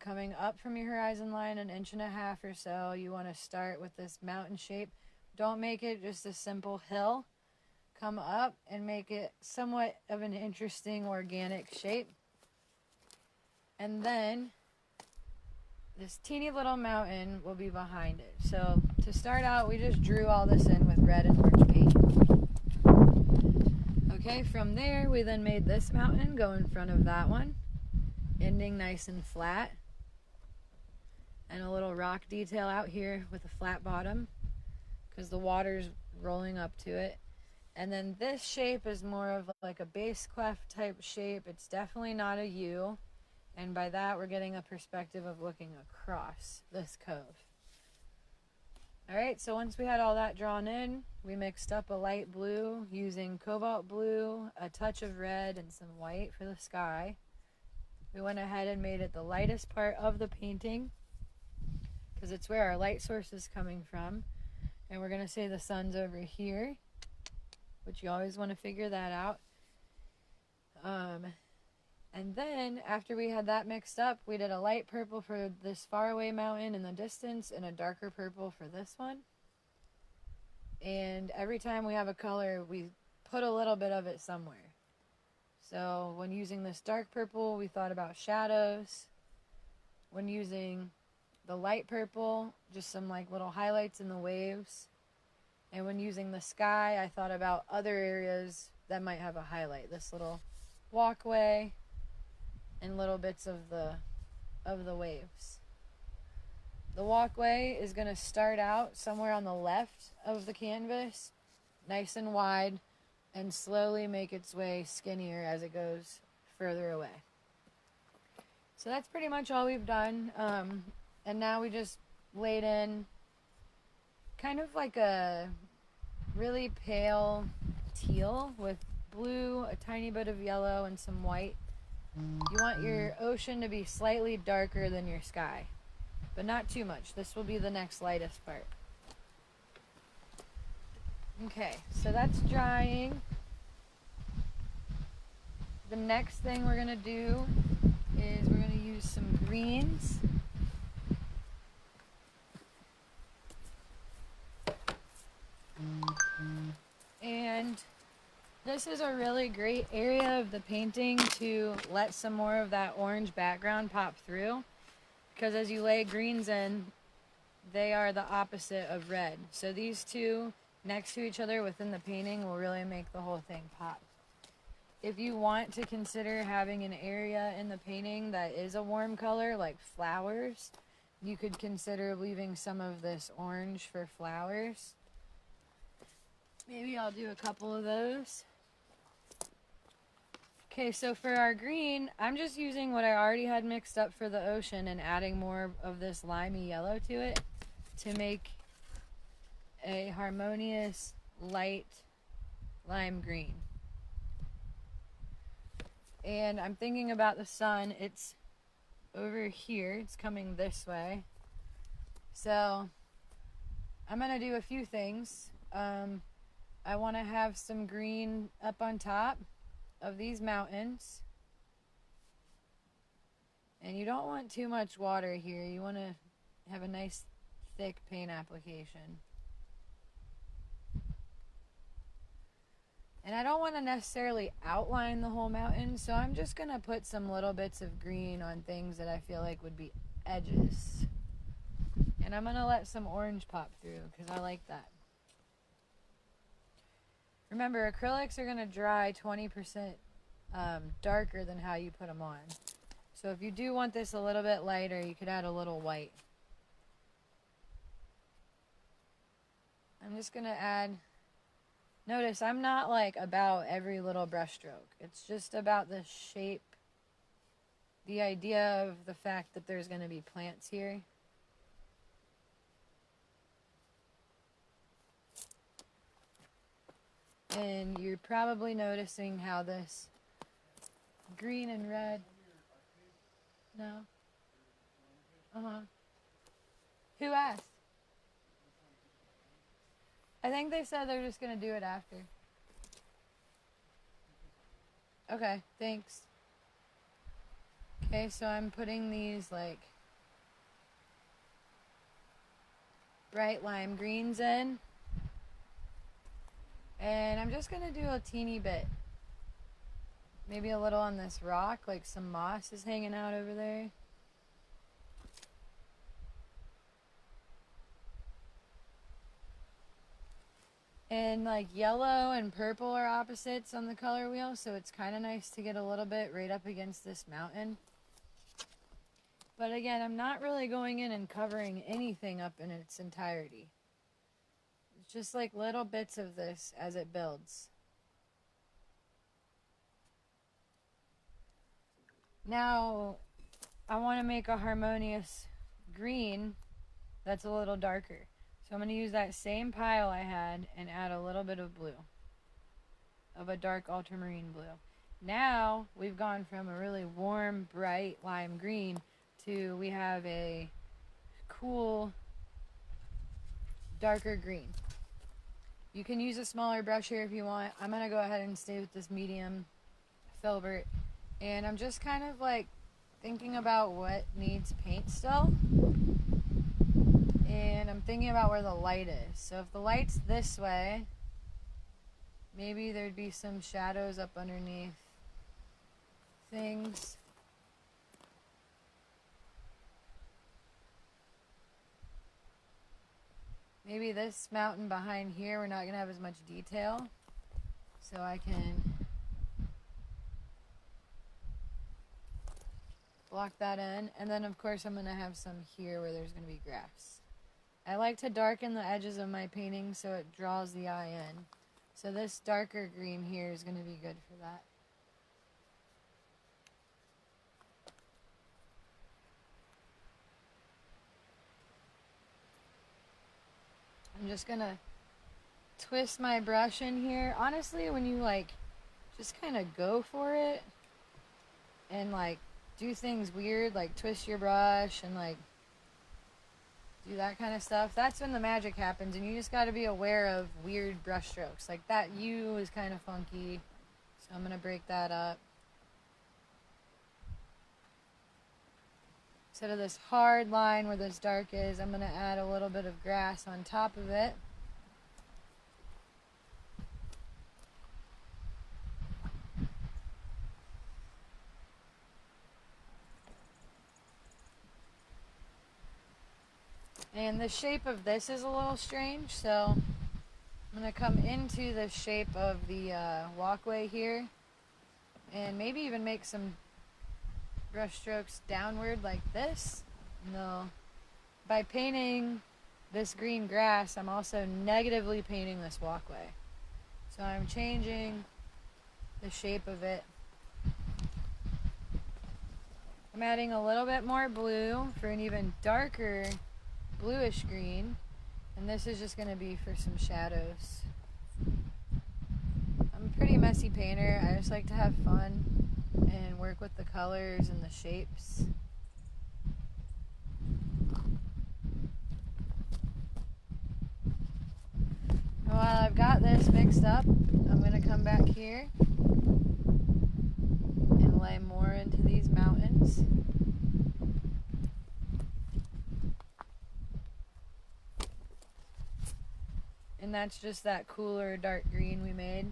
Speaker 1: coming up from your horizon line 1.5 inches or so, you want to start with this mountain shape. Don't make it just a simple hill. Come up and make it somewhat of an interesting organic shape. And then this teeny little mountain will be behind it. So to start out, we just drew all this in with red and orange paint. Okay, from there we then made this mountain go in front of that one, ending nice and flat. And a little rock detail out here with a flat bottom because the water's rolling up to it. And then this shape is more of like a base clef type shape. It's definitely not a U. And by that, we're getting a perspective of looking across this cove. All right, so once we had all that drawn in, we mixed up a light blue using cobalt blue, a touch of red, and some white for the sky. We went ahead and made it the lightest part of the painting because it's where our light source is coming from. And we're going to say the sun's over here, which you always want to figure that out. And then after we had that mixed up, we did a light purple for this faraway mountain in the distance and a darker purple for this one. And every time we have a color, we put a little bit of it somewhere. So when using this dark purple, we thought about shadows. When using the light purple, just some like little highlights in the waves. And when using the sky, I thought about other areas that might have a highlight. This little walkway and little bits of the waves. The walkway is going to start out somewhere on the left of the canvas, nice and wide, and slowly make its way skinnier as it goes further away. So that's pretty much all we've done. And now we just laid in kind of like a really pale teal with blue, a tiny bit of yellow, and some white. You want your ocean to be slightly darker than your sky, but not too much. This will be the next lightest part. Okay, so that's drying. The next thing we're going to do is we're going to use some greens. And this is a really great area of the painting to let some more of that orange background pop through, because as you lay greens in, they are the opposite of red. So these two next to each other within the painting will really make the whole thing pop. If you want to consider having an area in the painting that is a warm color, like flowers, you could consider leaving some of this orange for flowers. Maybe I'll do a couple of those. Okay, so for our green, I'm just using what I already had mixed up for the ocean and adding more of this limey yellow to it to make a harmonious light lime green. And I'm thinking about the sun. It's over here. It's coming this way. So I'm going to do a few things. I want to have some green up on top of these mountains. And you don't want too much water here. You want to have a nice thick paint application. And I don't want to necessarily outline the whole mountain, so I'm just going to put some little bits of green on things that I feel like would be edges. And I'm going to let some orange pop through because I like that. Remember, acrylics are going to dry 20% darker than how you put them on. So if you do want this a little bit lighter, you could add a little white. I'm just going to add Notice I'm not like about every little brush stroke. It's just about the shape, the idea of the fact that there's going to be plants here. And you're probably noticing how this green and red. No. Uh-huh. Who asked? I think they said they're just going to do it after. Okay, thanks. Okay, so I'm putting these like bright lime greens in. And I'm just going to do a teeny bit. Maybe a little on this rock, like some moss is hanging out over there. And like yellow and purple are opposites on the color wheel, so it's kind of nice to get a little bit right up against this mountain. But again, I'm not really going in and covering anything up in its entirety. It's just like little bits of this as it builds. Now, I want to make a harmonious green that's a little darker. So I'm going to use that same pile I had and add a little bit of blue, of a dark ultramarine blue. Now we've gone from a really warm, bright lime green to we have a cool, darker green. You can use a smaller brush here if you want. I'm going to go ahead and stay with this medium filbert. And I'm just kind of like thinking about what needs paint still. And I'm thinking about where the light is. So if the light's this way, maybe there'd be some shadows up underneath things. Maybe this mountain behind here, we're not going to have as much detail. So I can block that in. And then of course I'm going to have some here where there's going to be grass. I like to darken the edges of my painting so it draws the eye in. So this darker green here is going to be good for that. I'm just going to twist my brush in here. Honestly, when you like just kind of go for it and like do things weird, like twist your brush and like do that kind of stuff, that's when the magic happens. And you just got to be aware of weird brush strokes. Like that U is kind of funky, so I'm going to break that up. Instead of this hard line where this dark is, I'm going to add a little bit of grass on top of it. And the shape of this is a little strange, so I'm going to come into the shape of the walkway here and maybe even make some brush strokes downward like this. No, by painting this green grass, I'm also negatively painting this walkway. So I'm changing the shape of it. I'm adding a little bit more blue for an even darker bluish green, and this is just going to be for some shadows. I'm a pretty messy painter. I just like to have fun and work with the colors and the shapes. And while I've got this mixed up, I'm going to come back here and lay more into these mountains. And that's just that cooler dark green we made.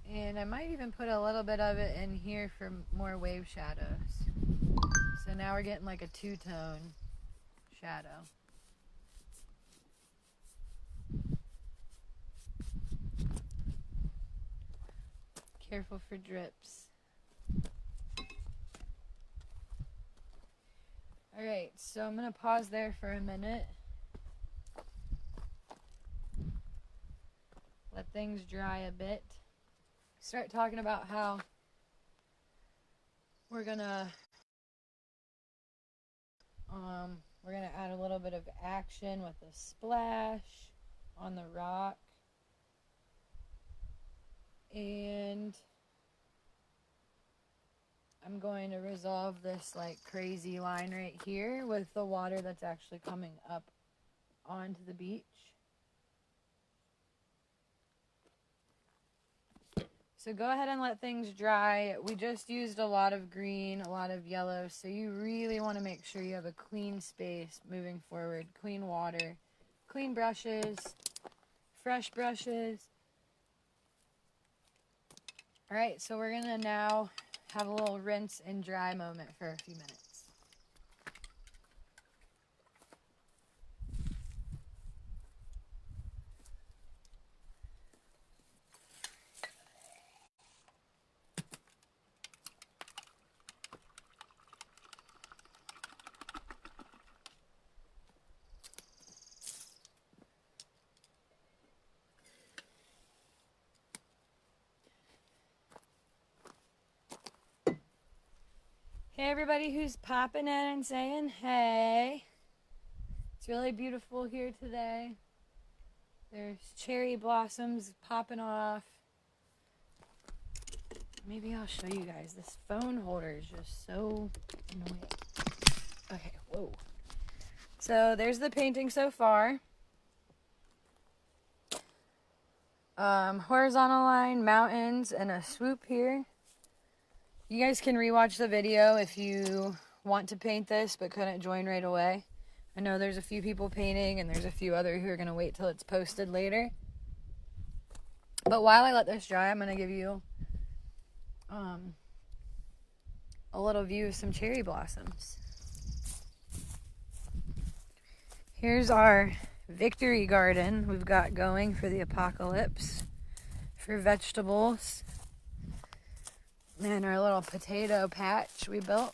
Speaker 1: And I might even put a little bit of it in here for more wave shadows. So now we're getting like a two-tone shadow. Careful for drips. Alright, so I'm going to pause there for a minute. Let things dry a bit. Start talking about how we're gonna add a little bit of action with a splash on the rock. And I'm going to resolve this like crazy line right here with the water that's actually coming up onto the beach. So go ahead and let things dry. We just used a lot of green, a lot of yellow, so you really want to make sure you have a clean space moving forward. Clean water, clean brushes, fresh brushes. All right, so we're gonna now have a little rinse and dry moment for a few minutes. Hey everybody who's popping in and saying hey. It's really beautiful here today. There's cherry blossoms popping off. Maybe I'll show you guys. This phone holder is just so annoying. Okay, whoa. So there's the painting so far. Horizontal line, mountains, and a swoop here. You guys can rewatch the video if you want to paint this but couldn't join right away. I know there's a few people painting and there's a few other who are going to wait till it's posted later. But while I let this dry, I'm going to give you a little view of some cherry blossoms. Here's our victory garden we've got going for the apocalypse for vegetables. And our little potato patch we built.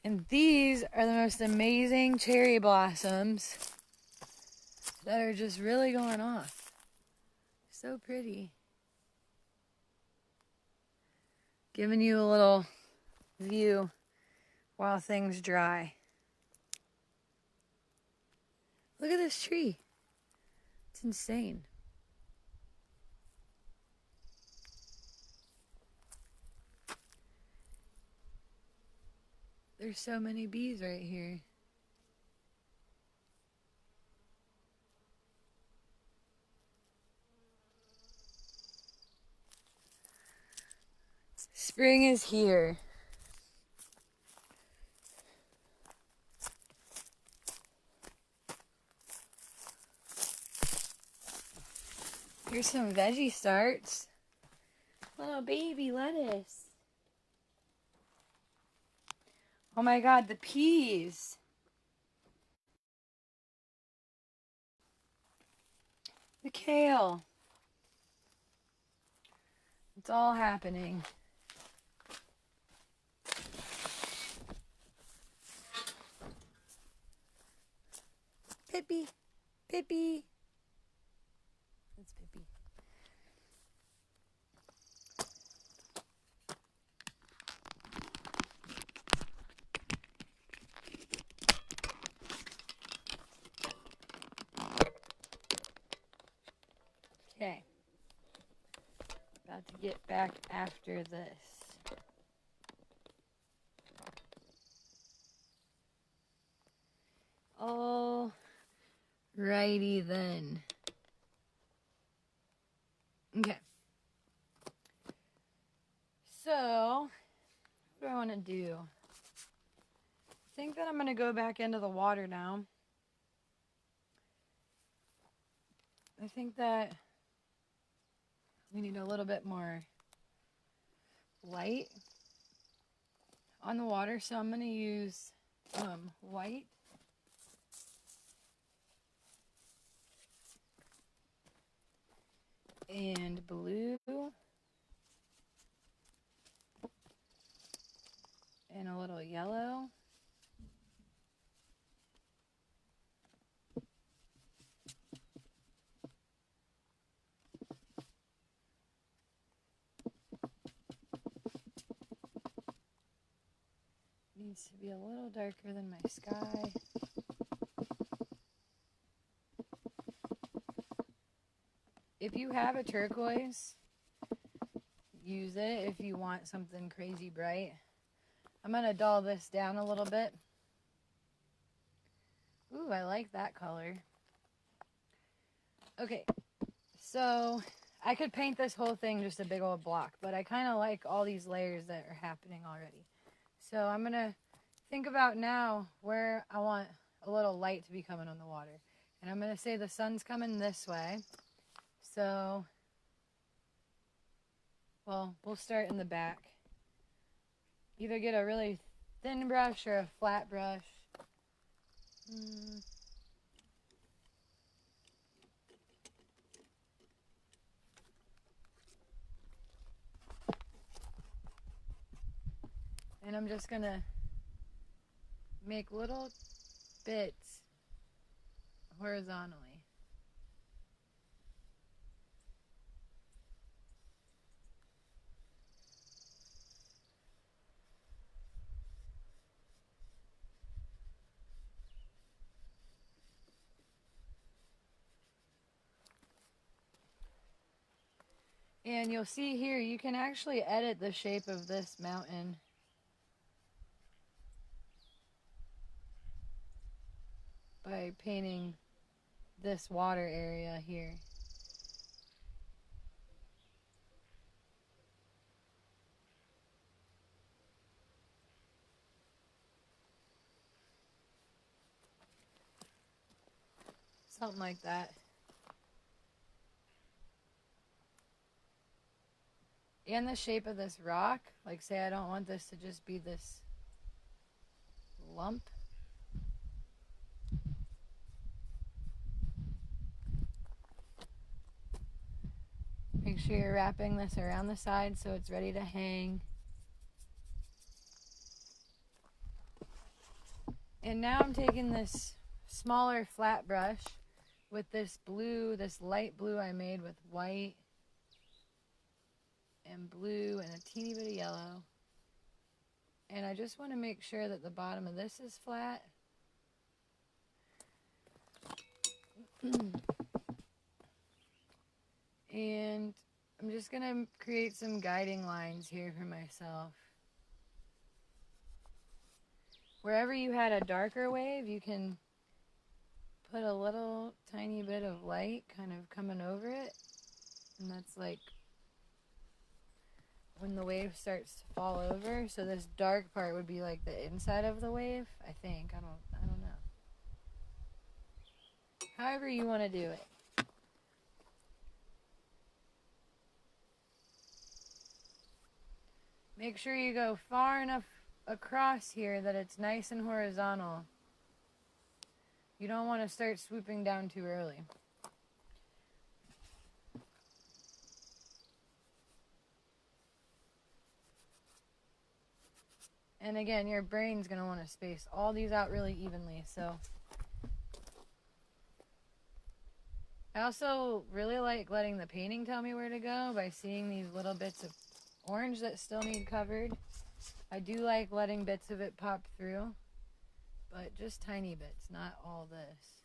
Speaker 1: And these are the most amazing cherry blossoms that are just really going off. So pretty. Giving you a little view while things dry. Look at this tree. It's insane. There's so many bees right here. Spring is here. Here's some veggie starts. Little baby lettuce. Oh my God, the peas. The kale. It's all happening. Pippi. Pippi. That's Pippi. Okay. About to get back after this. All righty then. Okay. So, what do I want to do? I think that I'm going to go back into the water now. I think that we need a little bit more light on the water, so I'm going to use white. And blue. And a little yellow. be a little darker than my sky. If you have a turquoise, use it if you want something crazy bright. I'm going to dull this down a little bit. Ooh, I like that color. Okay, so I could paint this whole thing just a big old block, but I kind of like all these layers that are happening already. So I'm going to think about now where I want a little light to be coming on the water. And I'm going to say the sun's coming this way. So, well, we'll start in the back. Either get a really thin brush or a flat brush. And I'm just going to make little bits horizontally. And you'll see here, you can actually edit the shape of this mountain by painting this water area here. Something like that. And the shape of this rock, like say I don't want this to just be this lump. Make sure you're wrapping this around the side so it's ready to hang. And now I'm taking this smaller flat brush with this blue, this light blue I made with white and blue and a teeny bit of yellow. And I just want to make sure that the bottom of this is flat. And I'm just going to create some guiding lines here for myself. Wherever you had a darker wave, you can put a little tiny bit of light kind of coming over it. And that's like when the wave starts to fall over. So this dark part would be like the inside of the wave, I think. I don't know. However you want to do it. Make sure you go far enough across here that it's nice and horizontal. You don't want to start swooping down too early. And again, your brain's going to want to space all these out really evenly. So I also really like letting the painting tell me where to go by seeing these little bits of orange that still need covered. I do like letting bits of it pop through, but just tiny bits, not all this.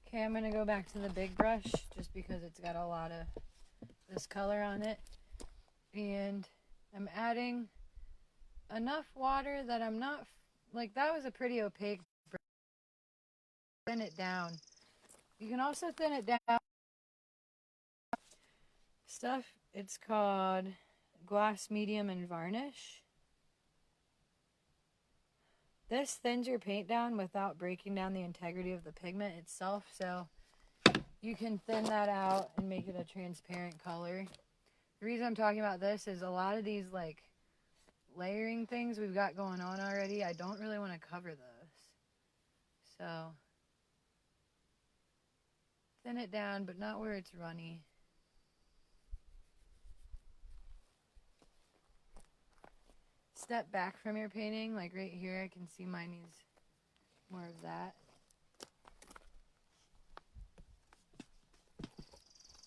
Speaker 1: Okay, I'm going to go back to the big brush just because it's got a lot of this color on it. And I'm adding enough water that I'm not, like that was a pretty opaque brush. Thin it down. You can also thin it down. Stuff, it's called Gloss Medium and Varnish. This thins your paint down without breaking down the integrity of the pigment itself, so you can thin that out and make it a transparent color. The reason I'm talking about this is a lot of these like layering things we've got going on already, I don't really want to cover those. So thin it down, but not where it's runny. Step back from your painting, like right here, I can see mine needs more of that.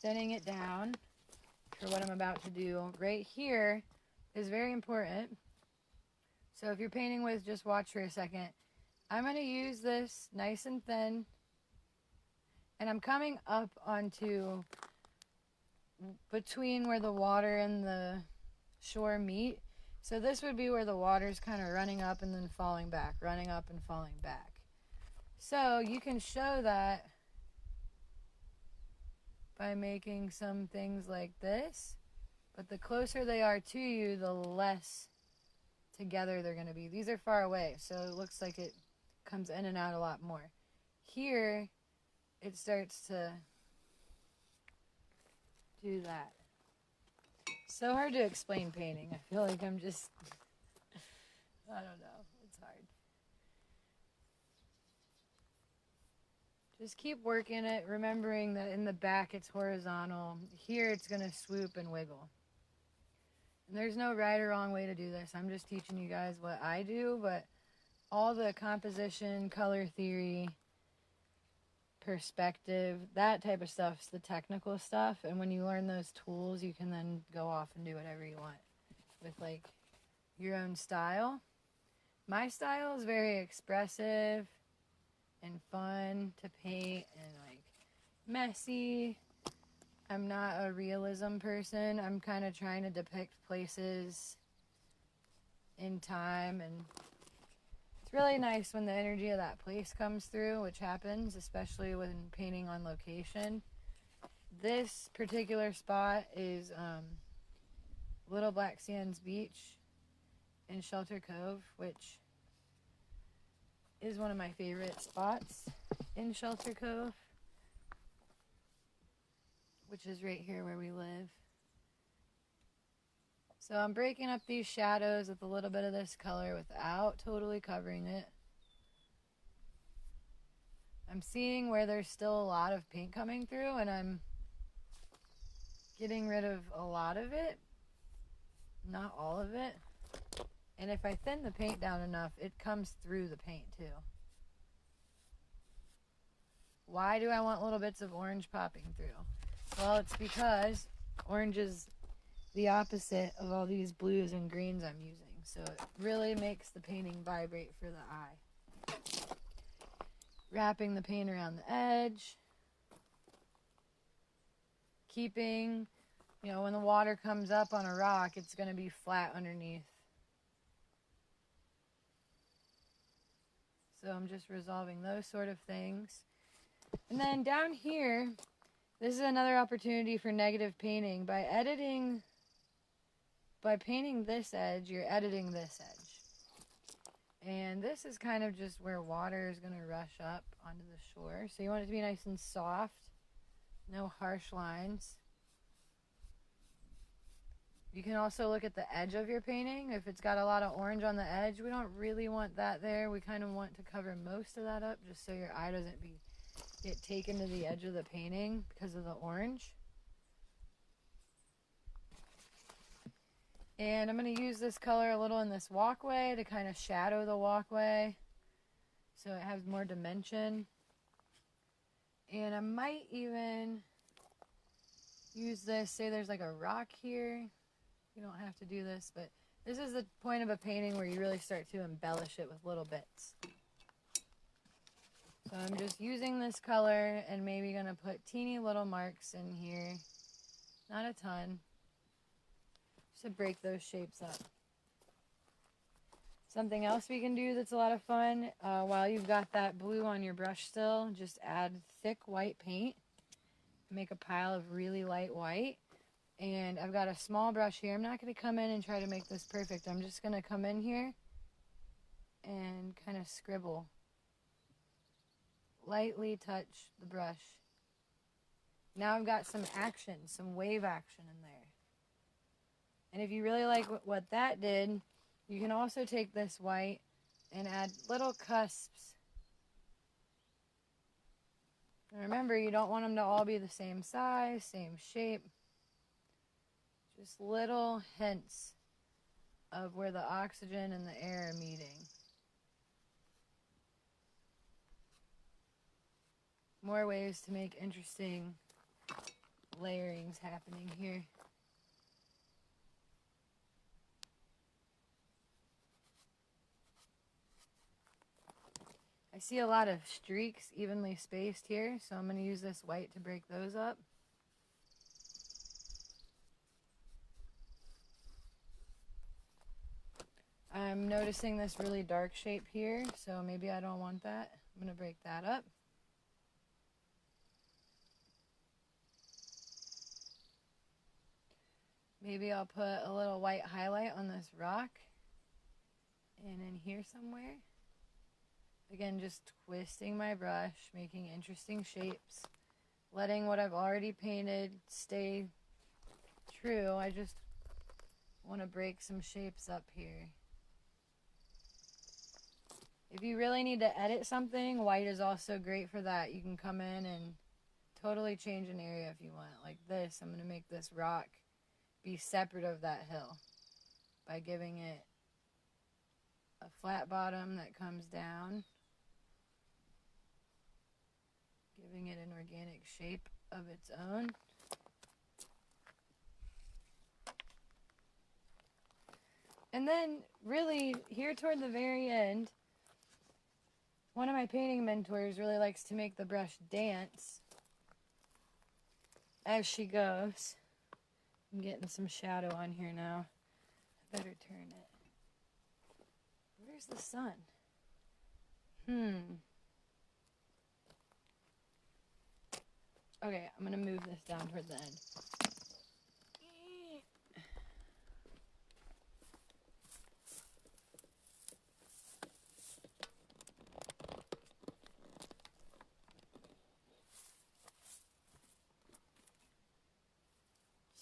Speaker 1: thinning it down for what I'm about to do. Right here is very important. So if you're painting with, just watch for a second. I'm going to use this nice and thin, and I'm coming up onto between where the water and the shore meet. So this would be where the water's kind of running up and then falling back, running up and falling back. So you can show that by making some things like this, but the closer they are to you, the less together they're going to be. These are far away, so it looks like it comes in and out a lot more. Here, it starts to do that. So hard to explain painting. I feel like I'm just, I don't know, it's hard. Just keep working it, remembering that in the back it's horizontal. Here it's going to swoop and wiggle. And there's no right or wrong way to do this. I'm just teaching you guys what I do, but all the composition, color theory, perspective, that type of stuff's the technical stuff. And when you learn those tools, you can then go off and do whatever you want with like your own style. My style is very expressive and fun to paint and like messy. I'm not a realism person. I'm kind of trying to depict places in time, and it's really nice when the energy of that place comes through, which happens especially when painting on location. This particular spot is Little Black Sands Beach in Shelter Cove, which is one of my favorite spots in Shelter Cove, which is right here where we live. So I'm breaking up these shadows with a little bit of this color without totally covering it. I'm seeing where there's still a lot of paint coming through, and I'm getting rid of a lot of it, not all of it. And if I thin the paint down enough, it comes through the paint too. Why do I want little bits of orange popping through? Well, it's because orange is the opposite of all these blues and greens I'm using. So it really makes the painting vibrate for the eye. Wrapping the paint around the edge. Keeping, when the water comes up on a rock, it's going to be flat underneath. So I'm just resolving those sort of things. And then down here, this is another opportunity for negative painting. By painting this edge, you're editing this edge. And this is kind of just where water is going to rush up onto the shore. So you want it to be nice and soft, no harsh lines. You can also look at the edge of your painting. If it's got a lot of orange on the edge, we don't really want that there. We kind of want to cover most of that up just so your eye doesn't get taken to the edge of the painting because of the orange. And I'm going to use this color a little in this walkway to kind of shadow the walkway so it has more dimension. And I might even use this, say there's like a rock here. You don't have to do this, but this is the point of a painting where you really start to embellish it with little bits. So I'm just using this color and maybe going to put teeny little marks in here. Not a ton. Just to break those shapes up. Something else we can do that's a lot of fun, while you've got that blue on your brush still, just add thick white paint. Make a pile of really light white. And I've got a small brush here. I'm not going to come in and try to make this perfect. I'm just going to come in here and kind of scribble. Lightly touch the brush. Now I've got some action, some wave action in there. And if you really like what that did, you can also take this white and add little cusps. And remember, you don't want them to all be the same size, same shape. Just little hints of where the oxygen and the air are meeting. More ways to make interesting layering's happening here. I see a lot of streaks evenly spaced here, so I'm going to use this white to break those up. I'm noticing this really dark shape here, so maybe I don't want that. I'm going to break that up. Maybe I'll put a little white highlight on this rock and in here somewhere. Again, just twisting my brush, making interesting shapes, letting what I've already painted stay true. I just want to break some shapes up here. If you really need to edit something, white is also great for that. You can come in and totally change an area if you want. Like this, I'm going to make this rock be separate of that hill by giving it a flat bottom that comes down, giving it an organic shape of its own. And then really here toward the very end, one of my painting mentors really likes to make the brush dance as she goes. I'm getting some shadow on here now. I better turn it. Where's the sun? Okay, I'm going to move this down toward the end.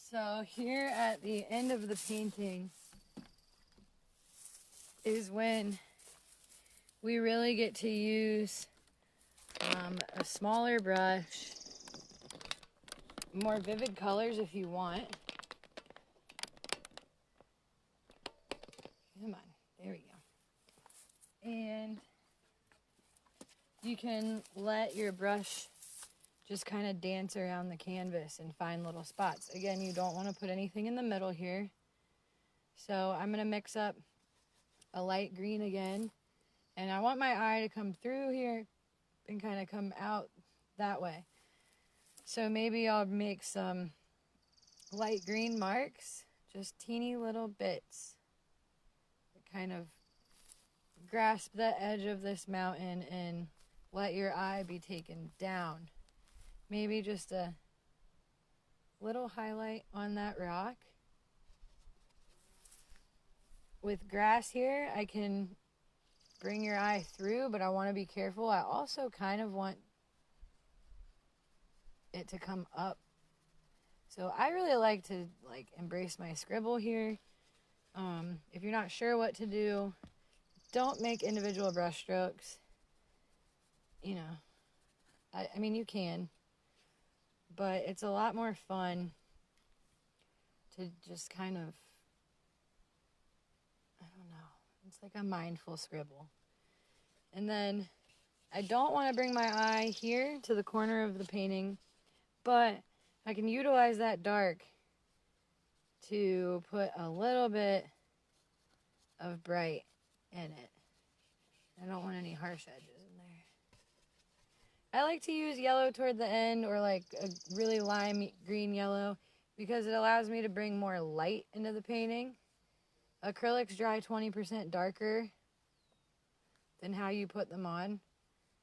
Speaker 1: So here at the end of the painting is when we really get to use a smaller brush, more vivid colors if you want. Come on, there we go. And you can let your brush just kind of dance around the canvas and find little spots. Again, you don't want to put anything in the middle here. So I'm going to mix up a light green again. And I want my eye to come through here and kind of come out that way. So maybe I'll make some light green marks, just teeny little bits. Kind of grasp the edge of this mountain and let your eye be taken down. Maybe just a little highlight on that rock. With grass here, I can bring your eye through, but I want to be careful. I also kind of want it to come up. So I really like to embrace my scribble here. If you're not sure what to do, don't make individual brush strokes. You know, I mean, you can. But it's a lot more fun to just kind of, I don't know, it's like a mindful scribble. And then I don't want to bring my eye here to the corner of the painting, but I can utilize that dark to put a little bit of bright in it. I don't want any harsh edges in there. I like to use yellow toward the end, or like a really lime green yellow, because it allows me to bring more light into the painting. Acrylics dry 20% darker than how you put them on.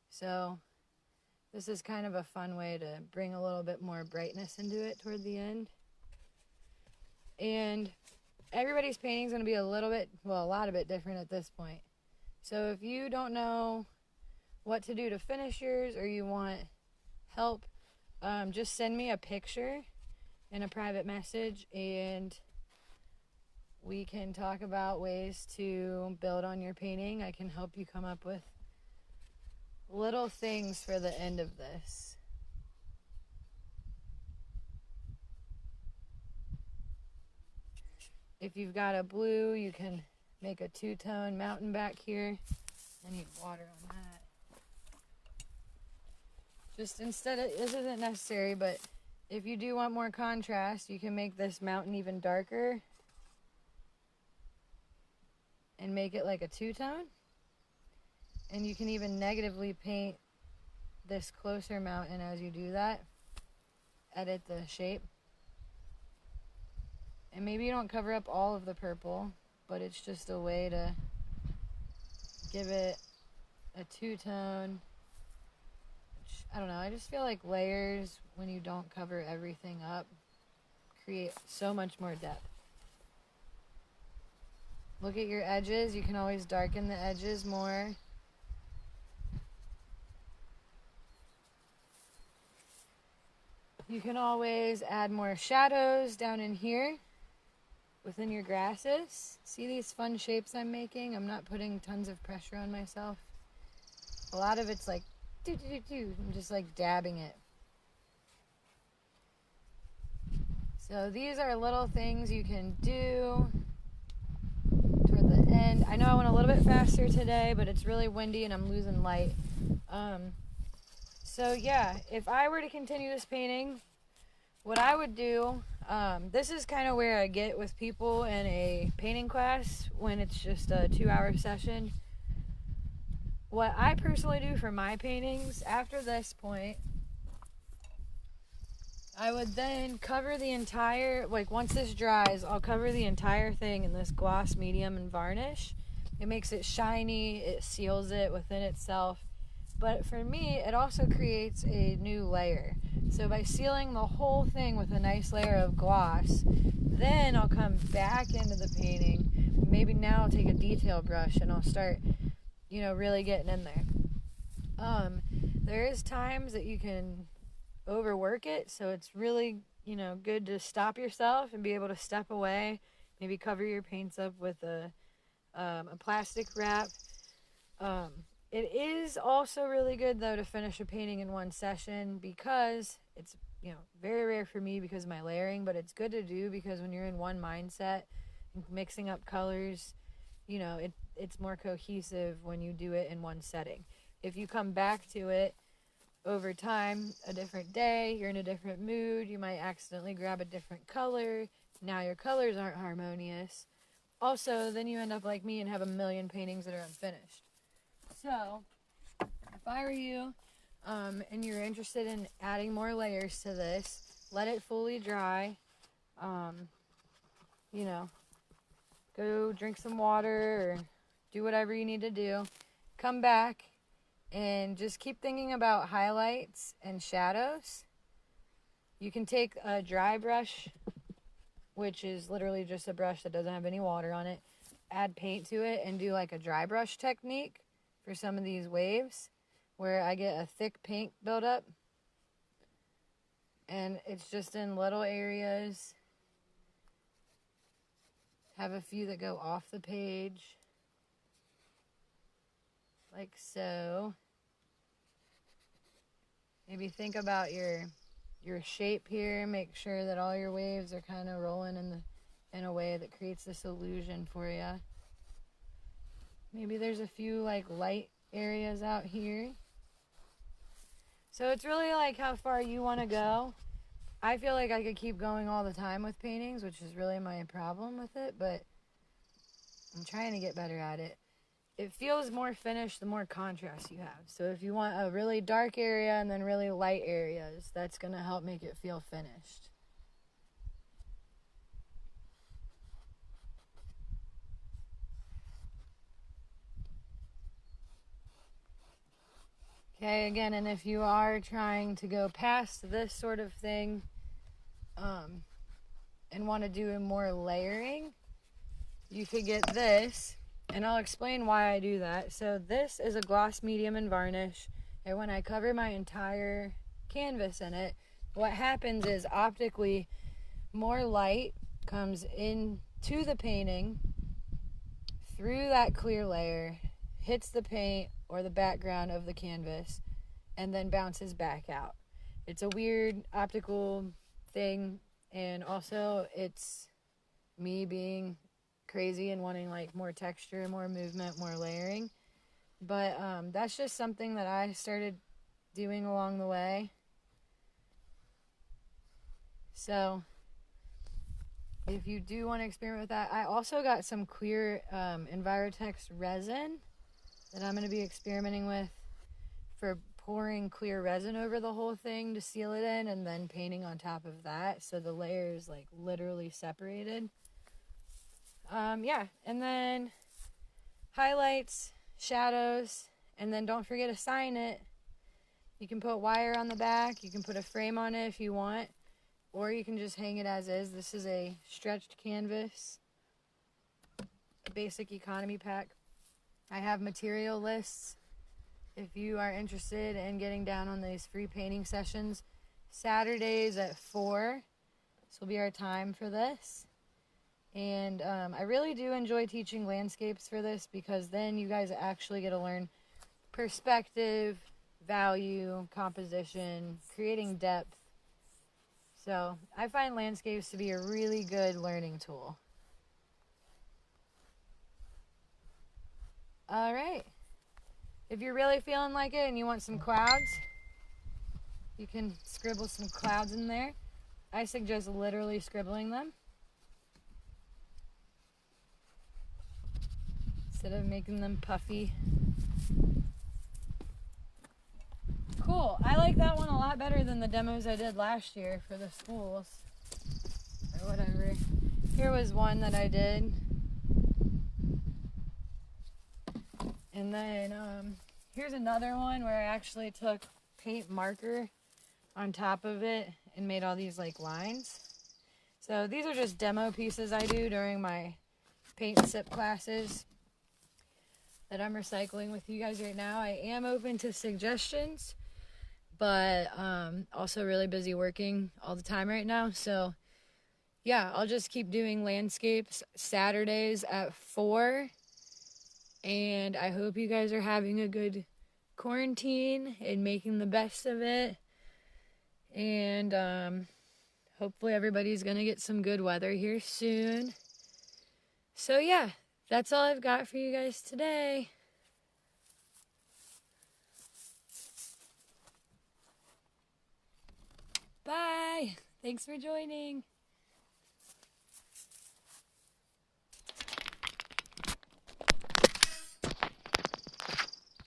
Speaker 1: So this is kind of a fun way to bring a little bit more brightness into it toward the end. And everybody's painting is going to be a lot of it different at this point. So if you don't know what to do to finish yours, or you want help, just send me a picture in a private message and we can talk about ways to build on your painting. I can help you come up with little things for the end of this. If you've got a blue, you can make a two-tone mountain back here. I need water on that. Just instead of, this isn't necessary, but if you do want more contrast, you can make this mountain even darker and make it like a two-tone. And you can even negatively paint this closer mountain as you do that. Edit the shape. And maybe you don't cover up all of the purple, but it's just a way to give it a two-tone. I don't know, I just feel like layers, when you don't cover everything up, create so much more depth. Look at your edges. You can always darken the edges more. You can always add more shadows down in here within your grasses. See these fun shapes I'm making? I'm not putting tons of pressure on myself. A lot of it's like, I'm just like dabbing it. So these are little things you can do toward the end. I know I went a little bit faster today, but it's really windy and I'm losing light. So yeah, if I were to continue this painting, what I would do, this is kind of where I get with people in a painting class when it's just a 2-hour session. What I personally do for my paintings, after this point, I would then cover the entire, like once this dries, I'll cover the entire thing in this gloss medium and varnish. It makes it shiny, it seals it within itself. But for me, it also creates a new layer. So by sealing the whole thing with a nice layer of gloss, then I'll come back into the painting. Maybe now I'll take a detail brush and I'll start, really getting in there. There is times that you can overwork it, so it's really, good to stop yourself and be able to step away. Maybe cover your paints up with a plastic wrap. It is also really good, though, to finish a painting in one session because it's, very rare for me because of my layering, but it's good to do because when you're in one mindset and mixing up colors, it's more cohesive when you do it in one setting. If you come back to it over time, a different day, you're in a different mood, you might accidentally grab a different color. Now your colors aren't harmonious. Also, then you end up like me and have a million paintings that are unfinished. So, if I were you, and you're interested in adding more layers to this, let it fully dry. Go drink some water or do whatever you need to do. Come back and just keep thinking about highlights and shadows. You can take a dry brush, which is literally just a brush that doesn't have any water on it, add paint to it, and do like a dry brush technique for some of these waves where I get a thick paint buildup. And it's just in little areas. Have a few that go off the page. Like so. Maybe think about your shape here. Make sure that all your waves are kind of rolling in a way that creates this illusion for you. Maybe there's a few like light areas out here. So it's really like how far you want to go. I feel like I could keep going all the time with paintings, which is really my problem with it, but I'm trying to get better at it. It feels more finished the more contrast you have. So if you want a really dark area and then really light areas, that's going to help make it feel finished. Okay, again, and if you are trying to go past this sort of thing and want to do more layering, you could get this, and I'll explain why I do that. So this is a gloss medium and varnish, and when I cover my entire canvas in it, what happens is optically more light comes into the painting through that clear layer, hits the paint or the background of the canvas, and then bounces back out. It's a weird optical thing, and also it's me being crazy and wanting like more texture, more movement, more layering. But that's just something that I started doing along the way. So if you do want to experiment with that, I also got some clear Envirotex resin that I'm going to be experimenting with for pouring clear resin over the whole thing to seal it in, and then painting on top of that so the layer is like literally separated. Yeah, and then highlights, shadows, and then don't forget to sign it. You can put wire on the back, you can put a frame on it if you want, or you can just hang it as is. This is a stretched canvas, a basic economy pack. I have material lists if you are interested in getting down on these free painting sessions. Saturdays at 4. This will be our time for this. And I really do enjoy teaching landscapes for this, because then you guys actually get to learn perspective, value, composition, creating depth. So I find landscapes to be a really good learning tool. All right. If you're really feeling like it and you want some clouds, you can scribble some clouds in there. I suggest literally scribbling them instead of making them puffy. Cool. I like that one a lot better than the demos I did last year for the schools or whatever. Here was one that I did. And then here's another one where I actually took paint marker on top of it and made all these like lines. So these are just demo pieces I do during my paint and sip classes that I'm recycling with you guys right now. I am open to suggestions, but also really busy working all the time right now. So yeah, I'll just keep doing landscapes Saturdays at 4. And I hope you guys are having a good quarantine and making the best of it. And hopefully everybody's going to get some good weather here soon. So yeah, that's all I've got for you guys today. Bye. Thanks for joining.